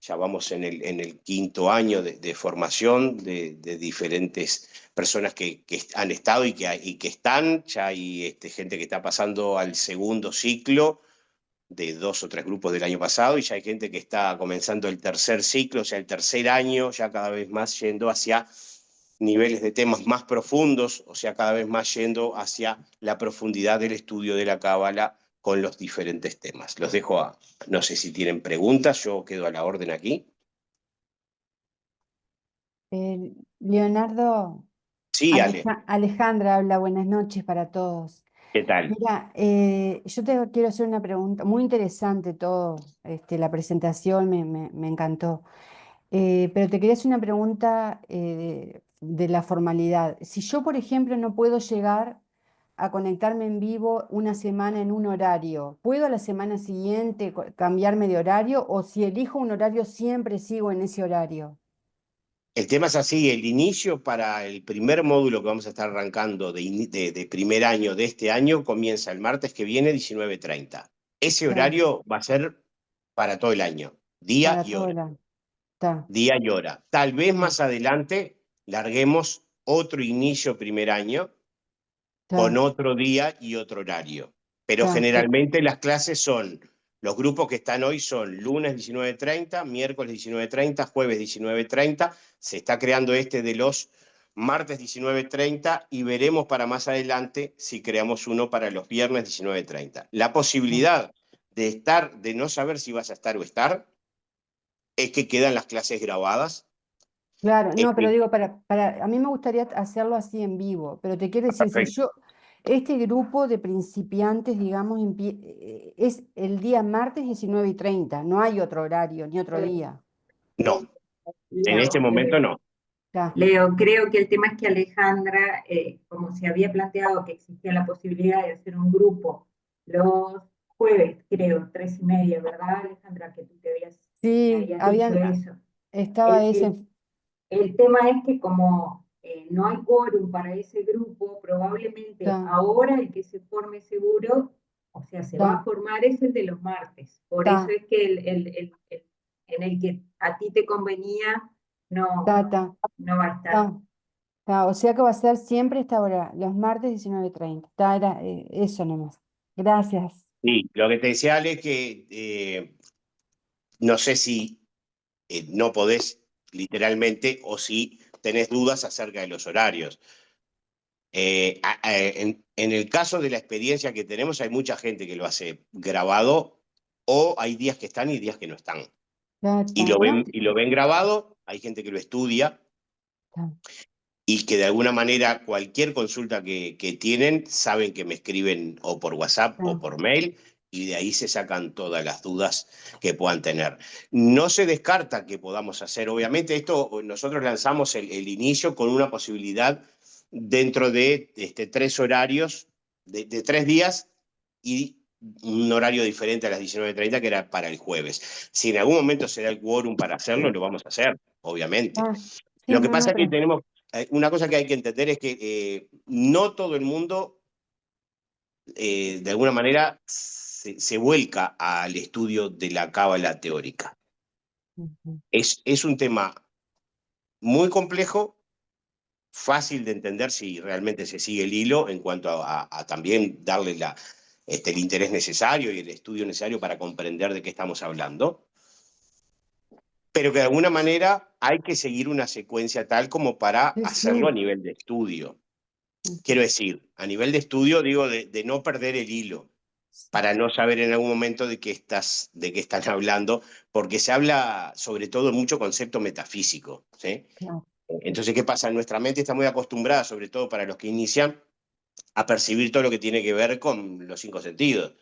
Ya vamos en el quinto año de formación de diferentes personas que han estado y que están. Ya hay gente que está pasando al segundo ciclo de 2 o 3 grupos del año pasado, y ya hay gente que está comenzando el tercer ciclo, o sea, el tercer año, ya cada vez más yendo hacia niveles de temas más profundos, o sea, cada vez más yendo hacia la profundidad del estudio de la cábala con los diferentes temas. Los dejo no sé si tienen preguntas, yo quedo a la orden aquí. Leonardo, Sí, Ale, Alejandra habla, buenas noches para todos. ¿qué tal? Mira, yo te quiero hacer una pregunta, muy interesante todo, la presentación me encantó. Pero te quería hacer una pregunta de la formalidad. Si yo, por ejemplo, no puedo llegar a conectarme en vivo una semana en un horario, ¿puedo a la semana siguiente cambiarme de horario, o si elijo un horario siempre sigo en ese horario? El tema es así: el inicio para el primer módulo que vamos a estar arrancando de primer año de este año comienza el martes que viene, 19:30. Ese Está, horario va a ser para todo el año, día para y todo hora. el está, Día y hora. Tal vez está, más adelante larguemos otro inicio primer año con está, otro día y otro horario. Pero está, generalmente las clases son, los grupos que están hoy son lunes 19:30, miércoles 19:30, jueves 19:30. Se está creando de los martes 19:30 y veremos para más adelante si creamos uno para los viernes 19:30. La posibilidad de no saber si vas a estar o estar es que quedan las clases grabadas. Claro, no, pero digo, a mí me gustaría hacerlo así en vivo, pero te quiero decir, si Perfecto. yo, este grupo de principiantes, digamos, es el día martes 19:30, no hay otro horario ni otro día. No, en este Leo, momento no. Ya, Leo, creo que el tema es que Alejandra, como se había planteado que existía la posibilidad de hacer un grupo los jueves, creo, 3:30, ¿verdad, Alejandra? Que tú me sí, habías dicho eso. estaba El, ese, el- el tema es que como no hay quórum para ese grupo, probablemente está, ahora el que se forme seguro, o sea, se va a está, formar, es el de los martes. Por eso está, es que en el que a ti te convenía no, está, no va a estar. o sea que va a ser siempre esta hora, los martes 19:30, era eso nomás. Gracias. Sí, lo que te decía, Ale, es que no sé si no podés literalmente o si tenés dudas acerca de los horarios. En el caso de la experiencia que tenemos, hay mucha gente que lo hace grabado, o hay días que están y días que no están. Y Está, lo no, ven, y lo ven grabado, hay gente que lo estudia está, y que de alguna manera cualquier consulta que tienen, saben que me escriben o por WhatsApp o está, por mail, y de ahí se sacan todas las dudas que puedan tener. No se descarta que podamos hacer, obviamente, nosotros lanzamos el inicio con una posibilidad dentro de 3 horarios, de 3 días y un horario diferente a las 19:30, que era para el jueves. Si en algún momento se da el quórum para hacerlo, lo vamos a hacer, obviamente. ah, sí, Lo que no, pasa no, es que pero tenemos, una cosa que hay que entender es que no todo el mundo, de alguna manera, se vuelca al estudio de la cábala teórica. ujú. Es un tema muy complejo, fácil de entender si realmente se sigue el hilo, en cuanto a también darle el interés necesario y el estudio necesario para comprender de qué estamos hablando, pero que de alguna manera hay que seguir una secuencia tal como para Sí, hacerlo a sí. nivel de estudio. Ujú. Quiero decir, a nivel de estudio, digo, de no perder el hilo, para no saber en algún momento de qué están hablando, porque se habla sobre todo mucho concepto metafísico, ¿sí? Claro. Entonces, ¿qué pasa? Nuestra mente está muy acostumbrada, sobre todo para los que inician, a percibir todo lo que tiene que ver con los 5 sentidos.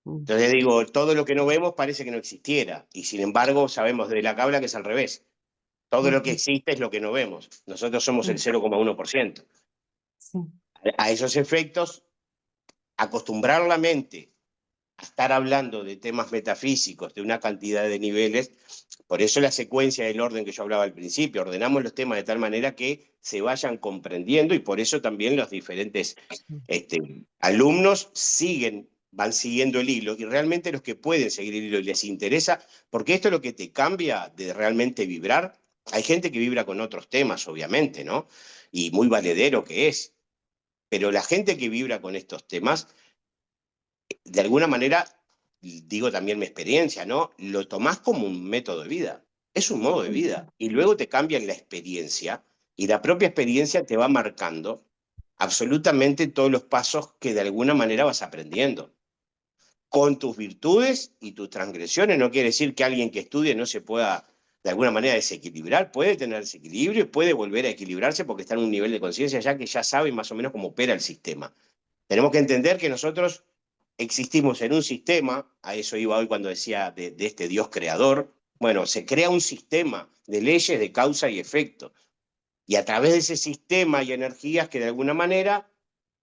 Entonces digo, todo lo que no vemos parece que no existiera, y sin embargo sabemos de la cábala que es al revés. Todo lo que existe es lo que no vemos. Nosotros somos el 0,1%. Sí. A esos efectos, acostumbrar la mente a estar hablando de temas metafísicos, de una cantidad de niveles, por eso la secuencia del orden que yo hablaba al principio, ordenamos los temas de tal manera que se vayan comprendiendo, y por eso también los diferentes alumnos van siguiendo el hilo, y realmente los que pueden seguir el hilo y les interesa, porque esto es lo que te cambia de realmente vibrar. Hay gente que vibra con otros temas, obviamente, ¿no? Y muy valedero que es, pero la gente que vibra con estos temas, de alguna manera, digo también mi experiencia, ¿no? Lo tomás como un método de vida, es un modo de vida, y luego te cambian la experiencia, y la propia experiencia te va marcando absolutamente todos los pasos que de alguna manera vas aprendiendo. Con tus virtudes y tus transgresiones, no quiere decir que alguien que estudie no se pueda de alguna manera desequilibrar, puede tener desequilibrio y puede volver a equilibrarse porque está en un nivel de conciencia ya que ya sabe más o menos cómo opera el sistema. Tenemos que entender que nosotros existimos en un sistema, a eso iba hoy cuando decía de este Dios creador. Bueno, se crea un sistema de leyes de causa y efecto, y a través de ese sistema hay energías que de alguna manera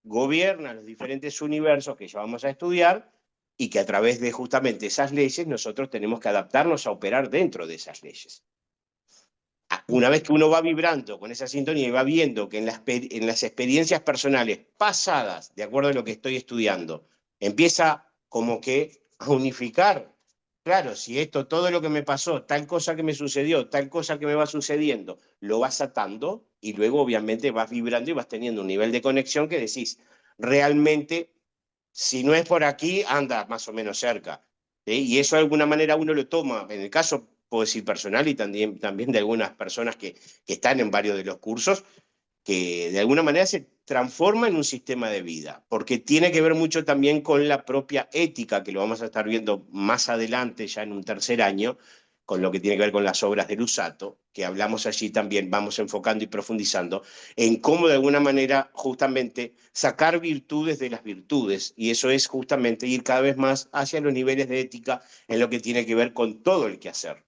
gobiernan los diferentes universos que ya vamos a estudiar, y que a través de justamente esas leyes nosotros tenemos que adaptarnos a operar dentro de esas leyes. Una vez que uno va vibrando con esa sintonía y va viendo que en las experiencias personales pasadas, de acuerdo a lo que estoy estudiando, empieza como que a unificar. Claro, si esto, todo lo que me pasó, tal cosa que me sucedió, tal cosa que me va sucediendo, lo vas atando, y luego obviamente vas vibrando y vas teniendo un nivel de conexión que decís, realmente, si no es por aquí, anda más o menos cerca. Y eso de alguna manera uno lo toma, en el caso, puedo decir personal, y también de algunas personas que están en varios de los cursos, que de alguna manera se transforma en un sistema de vida, porque tiene que ver mucho también con la propia ética, que lo vamos a estar viendo más adelante, ya en un tercer año, con lo que tiene que ver con las obras de Luzzatto, que hablamos allí también, vamos enfocando y profundizando en cómo de alguna manera justamente sacar virtudes de las virtudes, y eso es justamente ir cada vez más hacia los niveles de ética en lo que tiene que ver con todo el quehacer.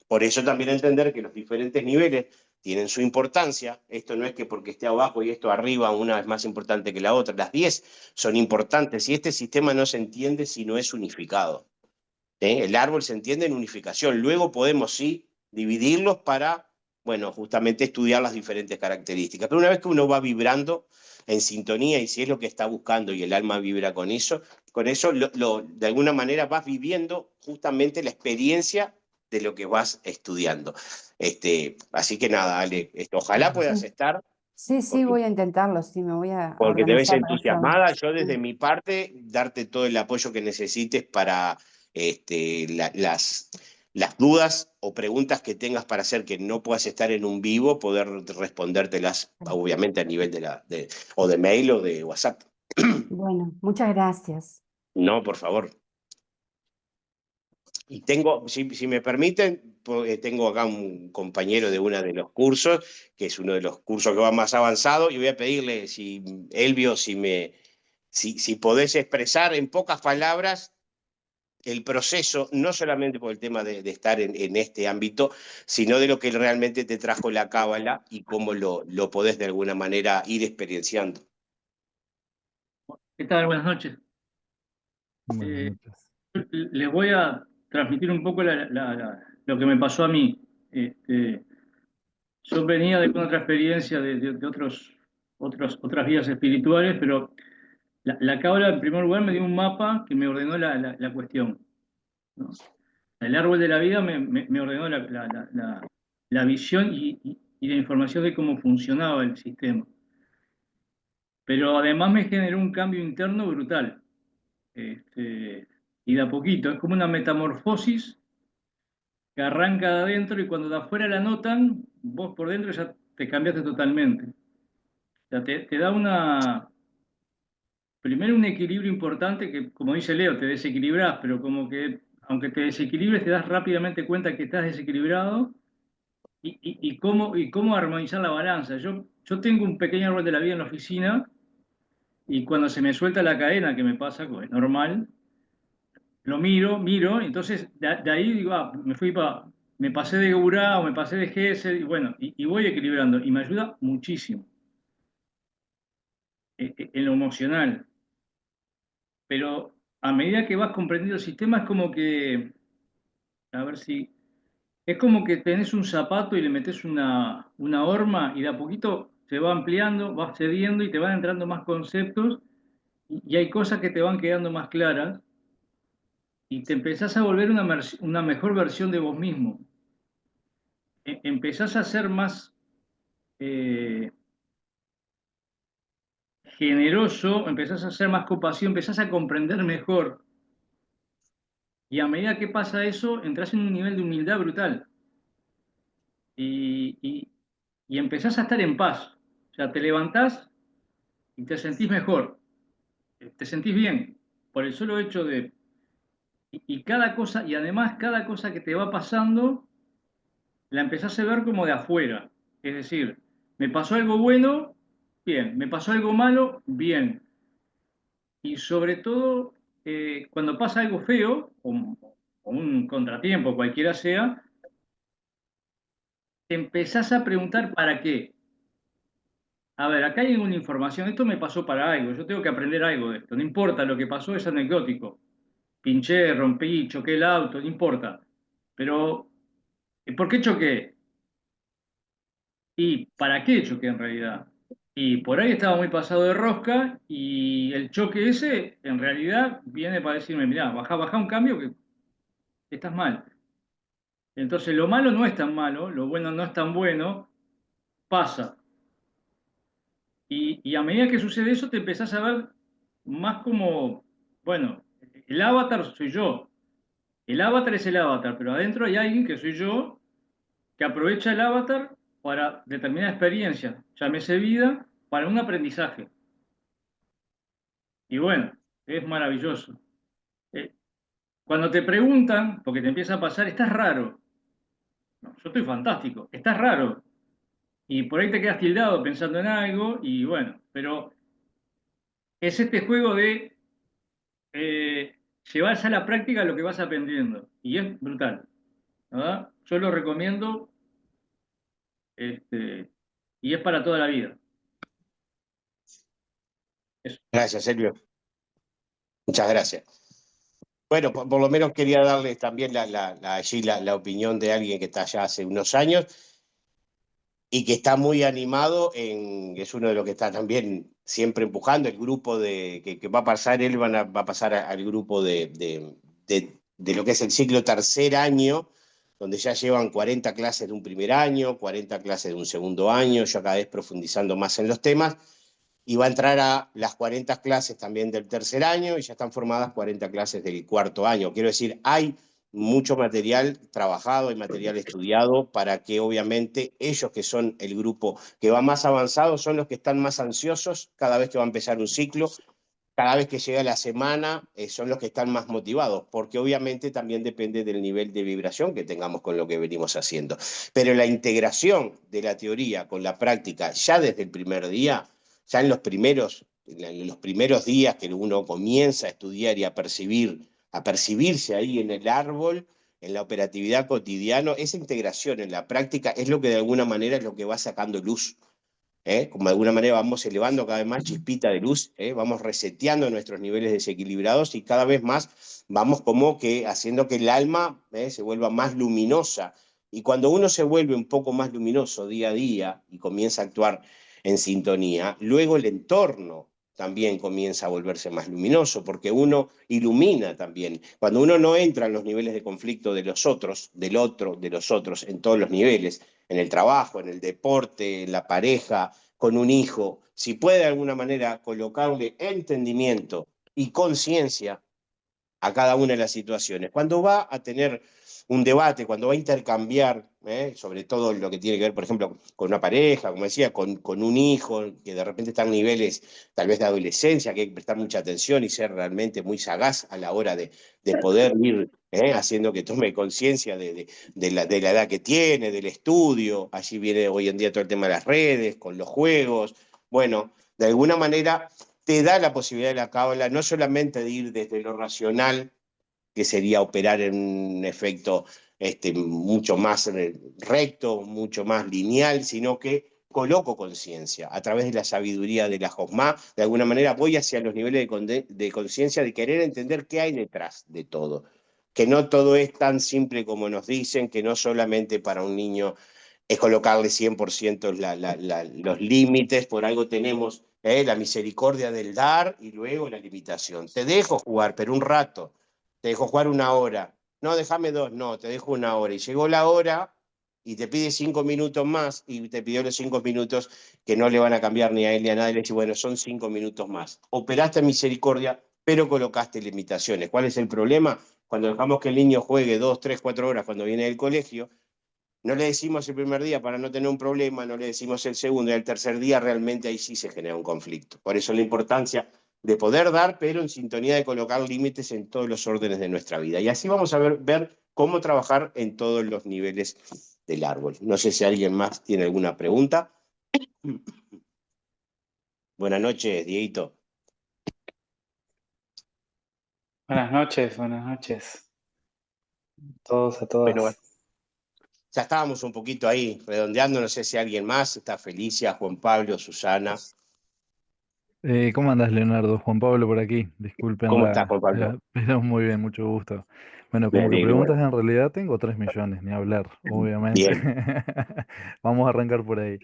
Por eso también entender que los diferentes niveles tienen su importancia. Esto no es que porque esté abajo y esto arriba una es más importante que la otra. Las 10 son importantes, y este sistema no se entiende si no es unificado. El árbol se entiende en unificación. Luego podemos sí dividirlos para, bueno, justamente estudiar las diferentes características. Pero una vez que uno va vibrando en sintonía, y si es lo que está buscando y el alma vibra con eso de alguna manera vas viviendo justamente la experiencia de lo que vas estudiando. Así que nada, Ale, ojalá puedas estar. Sí, sí, voy a intentarlo, sí, me voy a Porque te ves organizar para hacerlo. entusiasmada. Yo desde mi parte, darte todo el apoyo que necesites para las dudas o preguntas que tengas para hacer que no puedas estar en un vivo, poder respondértelas, obviamente a nivel o de mail o de WhatsApp. Bueno, muchas gracias. No, por favor. Y tengo, si me permiten, tengo acá un compañero de uno de los cursos, que es uno de los cursos que va más avanzado, y voy a pedirle, Elvio, si podés expresar en pocas palabras el proceso, no solamente por el tema de estar en este ámbito, sino de lo que realmente te trajo la cábala y cómo lo podés de alguna manera ir experienciando. ¿Qué tal? Buenas noches. Les voy a transmitir un poco lo que me pasó a mí. Yo venía de otra experiencia de otras vías espirituales, pero la cábala, en primer lugar, me dio un mapa que me ordenó la cuestión, ¿no? El árbol de la vida me ordenó la visión y la información de cómo funcionaba el sistema. Pero además me generó un cambio interno brutal. Y de a poquito, es como una metamorfosis que arranca de adentro, y cuando de afuera la notan, vos por dentro ya te cambiaste totalmente. O sea, te da primero un equilibrio importante que, como dice Leo, te desequilibrás, pero como que, aunque te desequilibres, te das rápidamente cuenta que estás desequilibrado, y cómo armonizar la balanza. Yo tengo un pequeño árbol de la vida en la oficina y cuando se me suelta la cadena, que me pasa, es normal, lo miro, entonces de ahí digo, me pasé de Geburá o me pasé de Gesed, y bueno, y voy equilibrando, y me ayuda muchísimo en lo emocional. Pero a medida que vas comprendiendo el sistema es como que, a ver si, es como que tenés un zapato y le metes una horma y de a poquito se va ampliando, va cediendo y te van entrando más conceptos y hay cosas que te van quedando más claras y te empezás a volver una mejor versión de vos mismo. Empezás a ser más eh, generoso, empezás a ser más compasivo, empezás a comprender mejor. Y a medida que pasa eso, entras en un nivel de humildad brutal. Y, y- y empezás a estar en paz. O sea, te levantás y te sentís mejor, te sentís bien, por el solo hecho de... Y cada cosa, y además cada cosa que te va pasando, la empezás a ver como de afuera. Es decir, me pasó algo bueno, bien, me pasó algo malo, bien. Y sobre todo, cuando pasa algo feo, o un contratiempo, cualquiera sea, te empezás a preguntar para qué. A ver, acá hay una información, esto me pasó para algo, yo tengo que aprender algo de esto, no importa lo que pasó, es anecdótico. Pinché, rompí, choqué el auto, no importa. Pero, ¿por qué choqué? ¿Y para qué choqué en realidad? Y por ahí estaba muy pasado de rosca y el choque ese en realidad viene para decirme, mirá, baja un cambio que estás mal. Entonces lo malo no es tan malo, lo bueno no es tan bueno, pasa. Y a medida que sucede eso te empezás a ver más como, bueno, el avatar soy yo. El avatar es el avatar, pero adentro hay alguien que soy yo, que aprovecha el avatar para determinada experiencia, llámese vida, para un aprendizaje. Y bueno, es maravilloso. Eh, Cuando te preguntan, porque te empieza a pasar, estás raro. No, yo estoy fantástico, estás raro. Y por ahí te quedas tildado pensando en algo, y bueno, pero es este juego de llevarse a la práctica lo que vas aprendiendo. Y es brutal, ¿verdad? Yo lo recomiendo, y es para toda la vida. Eso. Gracias, Silvio. Muchas gracias. Bueno, por lo menos quería darles también allí la opinión de alguien que está allá hace unos años y que está muy animado, es uno de los que está también siempre empujando el grupo que va a pasar, él va a pasar al grupo de lo que es el ciclo tercer año, donde ya llevan 40 clases de un primer año, 40 clases de un segundo año, ya cada vez profundizando más en los temas, y va a entrar a las 40 clases también del tercer año y ya están formadas 40 clases del cuarto año. Quiero decir, hay mucho material trabajado, hay material estudiado para que obviamente ellos que son el grupo que va más avanzado son los que están más ansiosos cada vez que va a empezar un ciclo, cada vez que llega la semana son los que están más motivados, porque obviamente también depende del nivel de vibración que tengamos con lo que venimos haciendo. Pero la integración de la teoría con la práctica ya desde el primer día, ya en los primeros días que uno comienza a estudiar y a percibirse ahí en el árbol, en la operatividad cotidiana, esa integración en la práctica es lo que de alguna manera es lo que va sacando luz. Como de alguna manera vamos elevando cada vez más chispita de luz, vamos reseteando nuestros niveles desequilibrados y cada vez más vamos como que haciendo que el alma se vuelva más luminosa. Y cuando uno se vuelve un poco más luminoso día a día y comienza a actuar en sintonía, luego el entorno también comienza a volverse más luminoso, porque uno ilumina también. Cuando uno no entra en los niveles de conflicto de los otros, del otro, de los otros, en todos los niveles, en el trabajo, en el deporte, en la pareja, con un hijo, si puede de alguna manera colocarle entendimiento y conciencia a cada una de las situaciones. Cuando va a tener un debate, cuando va a intercambiar, sobre todo lo que tiene que ver, por ejemplo, con una pareja, como decía, con un hijo, que de repente están en niveles tal vez de adolescencia, que hay que prestar mucha atención y ser realmente muy sagaz a la hora de poder ir haciendo que tome conciencia de la edad que tiene, del estudio. Allí viene hoy en día todo el tema de las redes, con los juegos. Bueno, de alguna manera te da la posibilidad de la cábala no solamente de ir desde lo racional, que sería operar en un efecto mucho más recto, mucho más lineal, sino que coloco conciencia a través de la sabiduría de la Josma. De alguna manera voy hacia los niveles de conciencia, de querer entender qué hay detrás de todo. Que no todo es tan simple como nos dicen, que no solamente para un niño es colocarle 100% los límites, por algo tenemos la misericordia del dar y luego la limitación. Te dejo jugar, pero un rato, te dejo jugar 1 hora, no, déjame 2, no, te dejo 1 hora, y llegó la hora y te pide 5 minutos más, y te pidió los 5 minutos que no le van a cambiar ni a él ni a nadie, le dice, bueno, son 5 minutos más. Operaste misericordia, pero colocaste limitaciones. ¿Cuál es el problema? Cuando dejamos que el niño juegue 2, 3, 4 horas cuando viene del colegio, no le decimos el primer día para no tener un problema, no le decimos el segundo y el tercer día, realmente ahí sí se genera un conflicto. Por eso la importancia de poder dar, pero en sintonía de colocar límites en todos los órdenes de nuestra vida. Y así vamos a ver cómo trabajar en todos los niveles del árbol. No sé si alguien más tiene alguna pregunta. Buenas noches, Dieguito. Buenas noches, buenas noches. Todos a Bueno, todas. ya estábamos un poquito ahí redondeando, no sé si alguien más, está Felicia, Juan Pablo, Susana. ¿Cómo andas, Leonardo? Juan Pablo por aquí. Disculpen ¿Cómo estás, Juan Pablo? pero muy bien, mucho gusto. Bueno, Me como que alegro, preguntas bueno. en realidad tengo 3 millones, ni hablar, obviamente. Bien. Vamos a arrancar por ahí.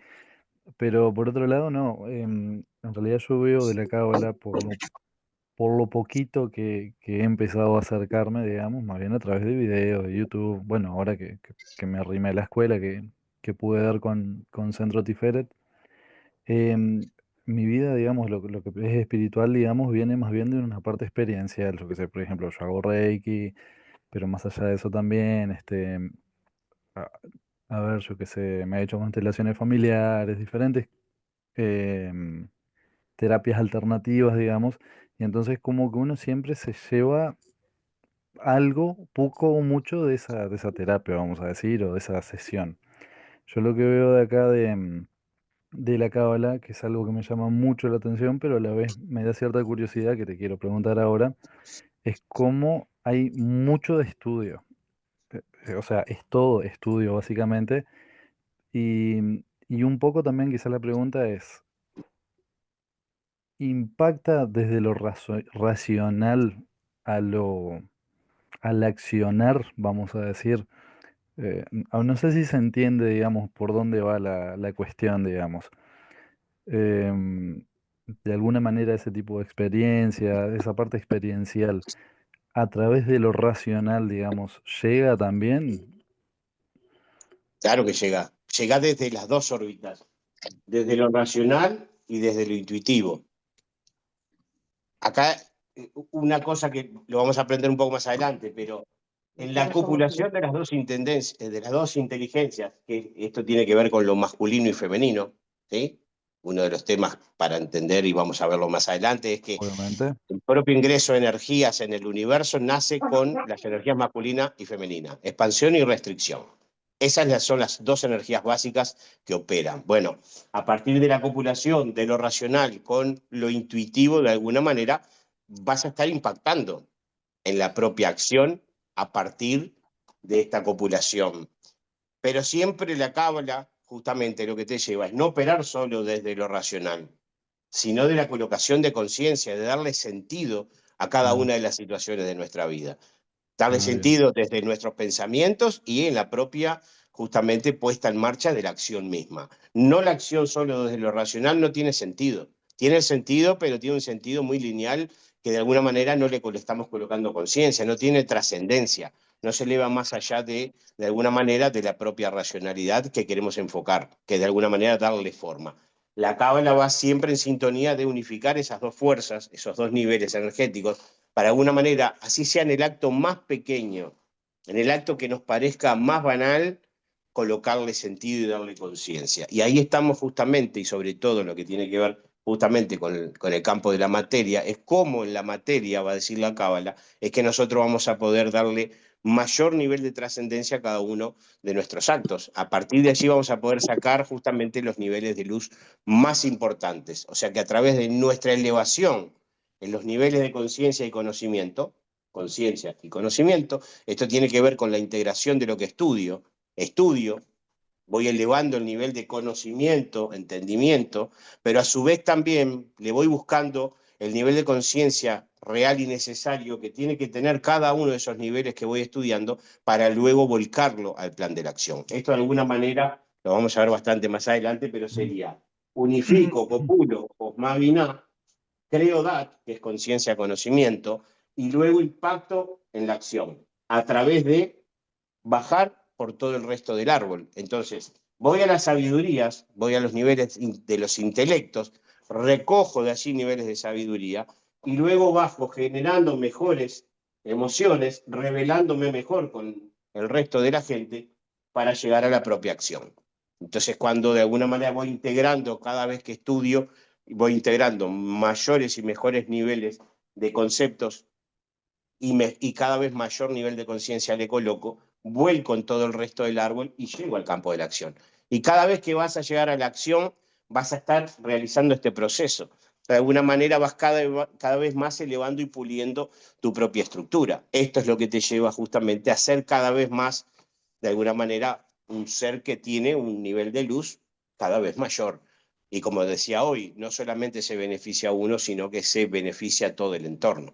Pero por otro lado, no. En realidad yo veo de la cábala por lo poquito que he empezado a acercarme, digamos, más bien a través de videos, de YouTube. Bueno, ahora que me arrimé a la escuela, que pude dar con Centro Tiferet. Em, Mi vida, digamos, lo que es espiritual, digamos, viene más bien de una parte experiencial. Yo que sé, por ejemplo, yo hago Reiki, pero más allá de eso también, a, a ver, yo que sé, me he hecho constelaciones familiares, diferentes em, terapias alternativas, digamos, y entonces como que uno siempre se lleva algo, poco o mucho de esa terapia, vamos a decir, o de esa sesión. Yo lo que veo de acá de la cábala, que es algo que me llama mucho la atención, pero a la vez me da cierta curiosidad que te quiero preguntar ahora, es cómo hay mucho de estudio. O sea, es todo estudio básicamente. Y un poco también quizá la pregunta es, ¿impacta desde lo racional a al accionar, vamos a decir? No sé si se entiende, digamos, por dónde va la cuestión, digamos. em, de alguna manera ese tipo de experiencia, esa parte experiencial, a través de lo racional, digamos, llega también. Claro que llega. Llega desde las dos órbitas, desde lo racional y desde lo intuitivo. Acá una cosa que lo vamos a aprender un poco más adelante, pero en la copulación de las dos de las dos inteligencias, que esto tiene que ver con lo masculino y femenino, ¿sí? Uno de los temas para entender, y vamos a verlo más adelante, es que Obviamente. el propio ingreso de energías en el universo nace con las energías masculina y femenina, expansión y restricción. Esas son las dos energías básicas que operan. Bueno, a partir de la copulación, de lo racional con lo intuitivo, de alguna manera, vas a estar impactando en la propia acción a partir de esta copulación. Pero siempre la cábala, justamente lo que te lleva es no operar solo desde lo racional, sino de la colocación de conciencia, de darle sentido a cada Mm, una de las situaciones de nuestra vida. Darle bien. sentido desde nuestros pensamientos y en la propia, justamente, puesta en marcha de la acción misma. No la acción solo desde lo racional no tiene sentido. Tiene sentido, pero tiene un sentido muy lineal que de alguna manera no le estamos colocando conciencia, no tiene trascendencia, no se eleva más allá de alguna manera, de la propia racionalidad que queremos enfocar, que de alguna manera darle forma. La cábala va siempre en sintonía de unificar esas dos fuerzas, esos dos niveles energéticos, para alguna manera, así sea en el acto más pequeño en el acto que nos parezca más banal, colocarle sentido y darle conciencia. Y ahí estamos justamente, y sobre todo lo que tiene que ver justamente con el campo de la materia, es cómo en la materia, va a decir la Cábala, es que nosotros vamos a poder darle mayor nivel de trascendencia a cada uno de nuestros actos. A partir de allí vamos a poder sacar justamente los niveles de luz más importantes. O sea que a través de nuestra elevación en los niveles de conciencia y conocimiento, esto tiene que ver con la integración de lo que estudio, voy elevando el nivel de conocimiento, entendimiento, pero a su vez también le voy buscando el nivel de conciencia real y necesario que tiene que tener cada uno de esos niveles que voy estudiando para luego volcarlo al plan de la acción. Esto de alguna manera lo vamos a ver bastante más adelante, pero sería unifico, copulo, osmaviná, creo dat, que es conciencia, conocimiento, y luego impacto en la acción, a través de bajar por todo el resto del árbol. Entonces, voy a las sabidurías, voy a los niveles de los intelectos, recojo de allí niveles de sabiduría y luego bajo generando mejores emociones, revelándome mejor con el resto de la gente para llegar a la propia acción. Entonces, cuando de alguna manera voy integrando cada vez que estudio, voy integrando mayores y mejores niveles de conceptos y cada vez mayor nivel de conciencia le coloco, vuelco en todo el resto del árbol y llego al campo de la acción. Y cada vez que vas a llegar a la acción, vas a estar realizando este proceso. De alguna manera vas cada vez más elevando y puliendo tu propia estructura. Esto es lo que te lleva justamente a ser cada vez más, de alguna manera, un ser que tiene un nivel de luz cada vez mayor. Y como decía hoy, no solamente se beneficia a uno, sino que se beneficia a todo el entorno.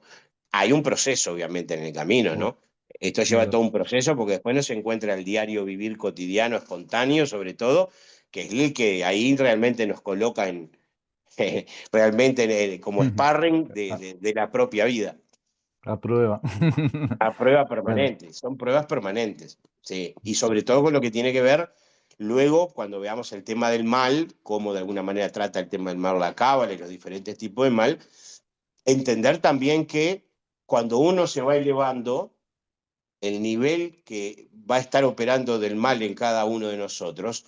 Hay un proceso, obviamente, en el camino, ¿no? Esto lleva Claro. todo un proceso porque después no se encuentra el diario vivir cotidiano, espontáneo, sobre todo, que es el que ahí realmente nos coloca realmente como sparring de la propia vida. A prueba. A prueba Claro. permanente, son pruebas permanentes, sí. Y sobre todo con lo que tiene que ver, luego, cuando veamos el tema del mal, cómo de alguna manera trata el tema del mal la cábala y los diferentes tipos de mal, entender también que cuando uno se va elevando, el nivel que va a estar operando del mal en cada uno de nosotros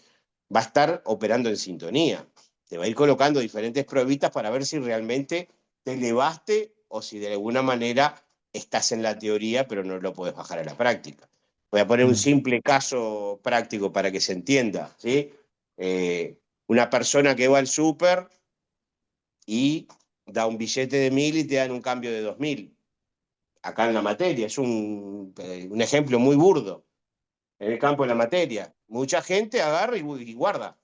va a estar operando en sintonía. Te va a ir colocando diferentes pruebitas para ver si realmente te elevaste o si de alguna manera estás en la teoría pero no lo puedes bajar a la práctica. Voy a poner un simple caso práctico para que se entienda, ¿sí? Una persona que va al súper y da un billete de 1.000 y te dan un cambio de 2.000. Acá en la materia, es un ejemplo muy burdo, en el campo de la materia. Mucha gente agarra y guarda.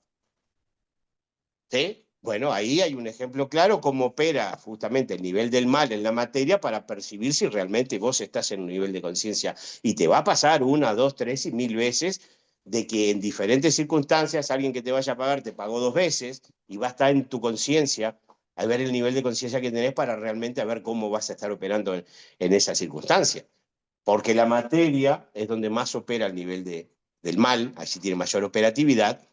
¿Sí? Bueno, ahí hay un ejemplo claro cómo opera justamente el nivel del mal en la materia para percibir si realmente vos estás en un nivel de conciencia. Y te va a pasar 1, 2, 3 y 1.000 veces de que en diferentes circunstancias alguien que te vaya a pagar te pagó 2 veces y va a estar en tu conciencia al ver el nivel de conciencia que tenés para realmente a ver cómo vas a estar operando en esa circunstancia. Porque la materia es donde más opera el nivel del mal, allí tiene mayor operatividad.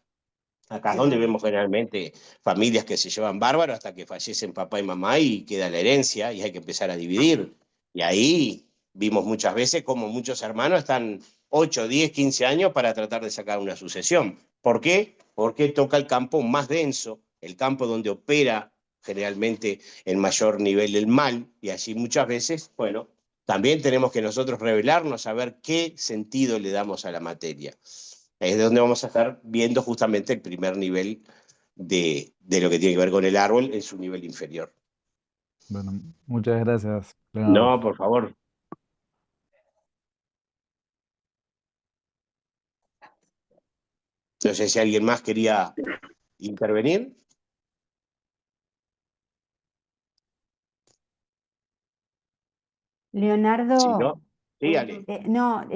Acá es donde vemos generalmente familias que se llevan bárbaros hasta que fallecen papá y mamá y queda la herencia y hay que empezar a dividir. Y ahí vimos muchas veces como muchos hermanos están 8, 10, 15 años para tratar de sacar una sucesión. ¿Por qué? Porque toca el campo más denso, el campo donde opera generalmente el mayor nivel el mal, y allí muchas veces, bueno, también tenemos que nosotros revelarnos a ver qué sentido le damos a la materia. Es de donde vamos a estar viendo justamente el primer nivel de lo que tiene que ver con el árbol en su nivel inferior. Bueno, muchas gracias, Leonardo. No, por favor. No sé si alguien más quería intervenir. Si Leonardo, no, dígale. no,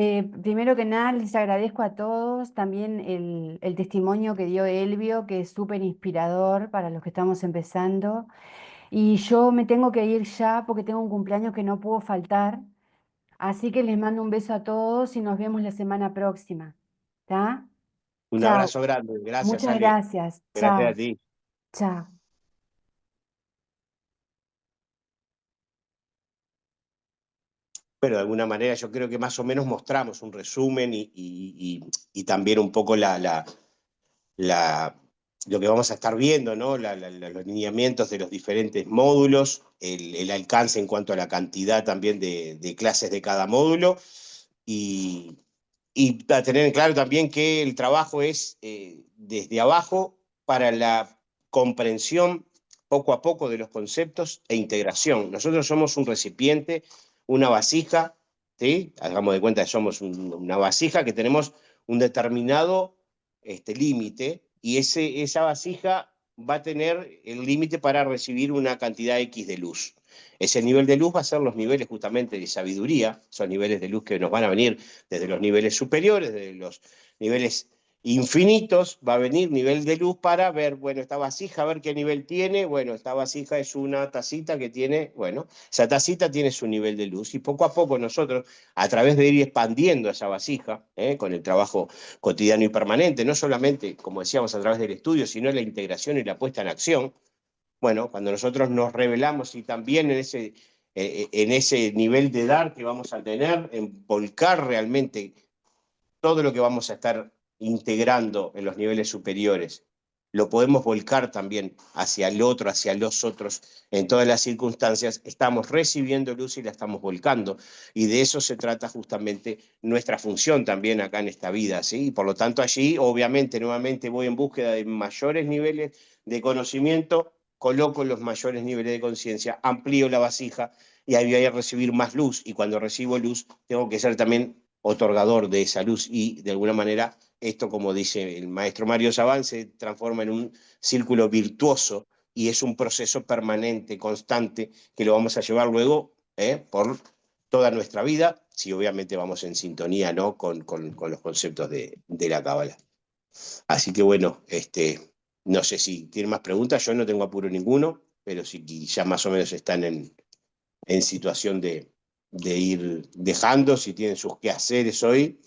primero que nada les agradezco a todos también el testimonio que dio Elvio, que es súper inspirador para los que estamos empezando. Y yo me tengo que ir ya porque tengo un cumpleaños que no puedo faltar. Así que les mando un beso a todos y nos vemos la semana próxima. ¿Está? Un Chao. abrazo grande. Gracias, Muchas Ale. gracias. Gracias a Chao. ti. Chao. bueno, de alguna manera yo creo que más o menos mostramos un resumen y también un poco lo que vamos a estar viendo, ¿no? Los lineamientos de los diferentes módulos, el alcance en cuanto a la cantidad también de clases de cada módulo, y a tener en claro también que el trabajo es desde abajo para la comprensión poco a poco de los conceptos e integración. Nosotros somos un recipiente, una vasija, ¿sí? Hagamos de cuenta que somos una vasija que tenemos un determinado límite, y esa vasija va a tener el límite para recibir una cantidad X de luz. Ese nivel de luz va a ser los niveles justamente de sabiduría, son niveles de luz que nos van a venir desde los niveles superiores, desde los niveles infinitos, va a venir nivel de luz para ver, bueno, esta vasija, a ver qué nivel tiene. Bueno, esta vasija es una tacita que tiene, bueno, esa tacita tiene su nivel de luz, y poco a poco nosotros, a través de ir expandiendo esa vasija, con el trabajo cotidiano y permanente, no solamente, como decíamos, a través del estudio, sino la integración y la puesta en acción. Bueno, cuando nosotros nos revelamos, y también en ese nivel de dar que vamos a tener, en volcar realmente todo lo que vamos a estar integrando en los niveles superiores, lo podemos volcar también hacia el otro, hacia los otros, en todas las circunstancias, estamos recibiendo luz y la estamos volcando, y de eso se trata justamente nuestra función también acá en esta vida, ¿sí? Y por lo tanto allí, obviamente, nuevamente voy en búsqueda de mayores niveles de conocimiento, coloco los mayores niveles de conciencia, amplío la vasija, y ahí voy a recibir más luz, y cuando recibo luz tengo que ser también otorgador de esa luz, y de alguna manera esto, como dice el maestro Mario Sabán, se transforma en un círculo virtuoso, y es un proceso permanente, constante, que lo vamos a llevar luego por toda nuestra vida, si obviamente vamos en sintonía, ¿no? con los conceptos de la Cábala. Así que bueno, no sé si tienen más preguntas, yo no tengo apuro ninguno, pero si ya más o menos están en situación de ir dejando, si tienen sus quehaceres hoy.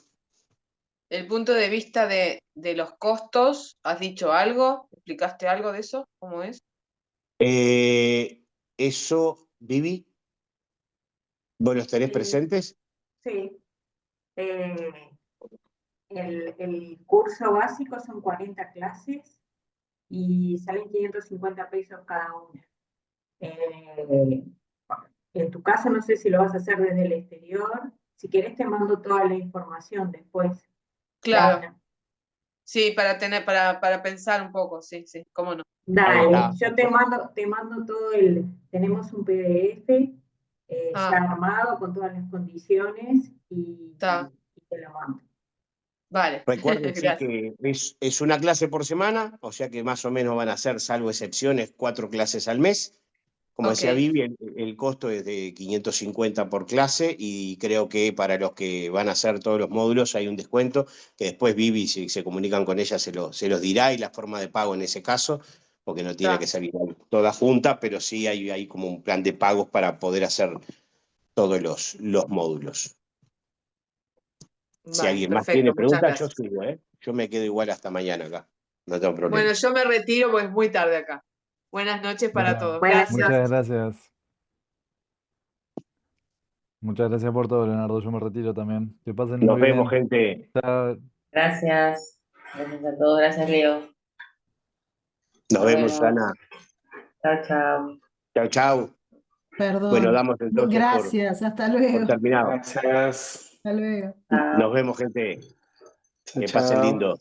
El punto de vista de los costos, ¿has dicho algo? ¿Explicaste algo de eso? ¿Cómo es? Eso, Vivi, ¿vos los tenés presentes? Sí. El curso básico son 40 clases y salen 550 pesos cada una. En tu caso, no sé si lo vas a hacer desde el exterior. Si querés, te mando toda la información después. Claro. Sí, para pensar un poco, sí, cómo no. Dale, yo te mando todo tenemos un PDF ya armado con todas las condiciones y te lo mando. Vale. Recuerden sí, que es una clase por semana, o sea que más o menos van a ser, salvo excepciones, 4 clases al mes. Como decía Vivi, el costo es de 550 por clase, y creo que para los que van a hacer todos los módulos hay un descuento, que después Vivi, si se comunican con ella, se los dirá, y la forma de pago en ese caso, porque no tiene que ser igual toda junta, pero sí hay como un plan de pagos para poder hacer todos los módulos. Si alguien más tiene preguntas, yo sigo, yo me quedo igual hasta mañana acá, no tengo problema. Bueno, yo me retiro porque es muy tarde acá. Buenas noches para todos. Gracias. Muchas gracias. Muchas gracias por todo, Leonardo. Yo me retiro también. Que pasen Nos muy vemos, bien. gente. Chao. Gracias. Gracias a todos. Gracias, Leo. Nos vemos, Ana. Chao, chao. Chao, chao. Perdón. Bueno, damos entonces Gracias, hasta luego. por terminado. Gracias. Hasta luego. Nos vemos, gente. Chao, Que pasen chao. lindo.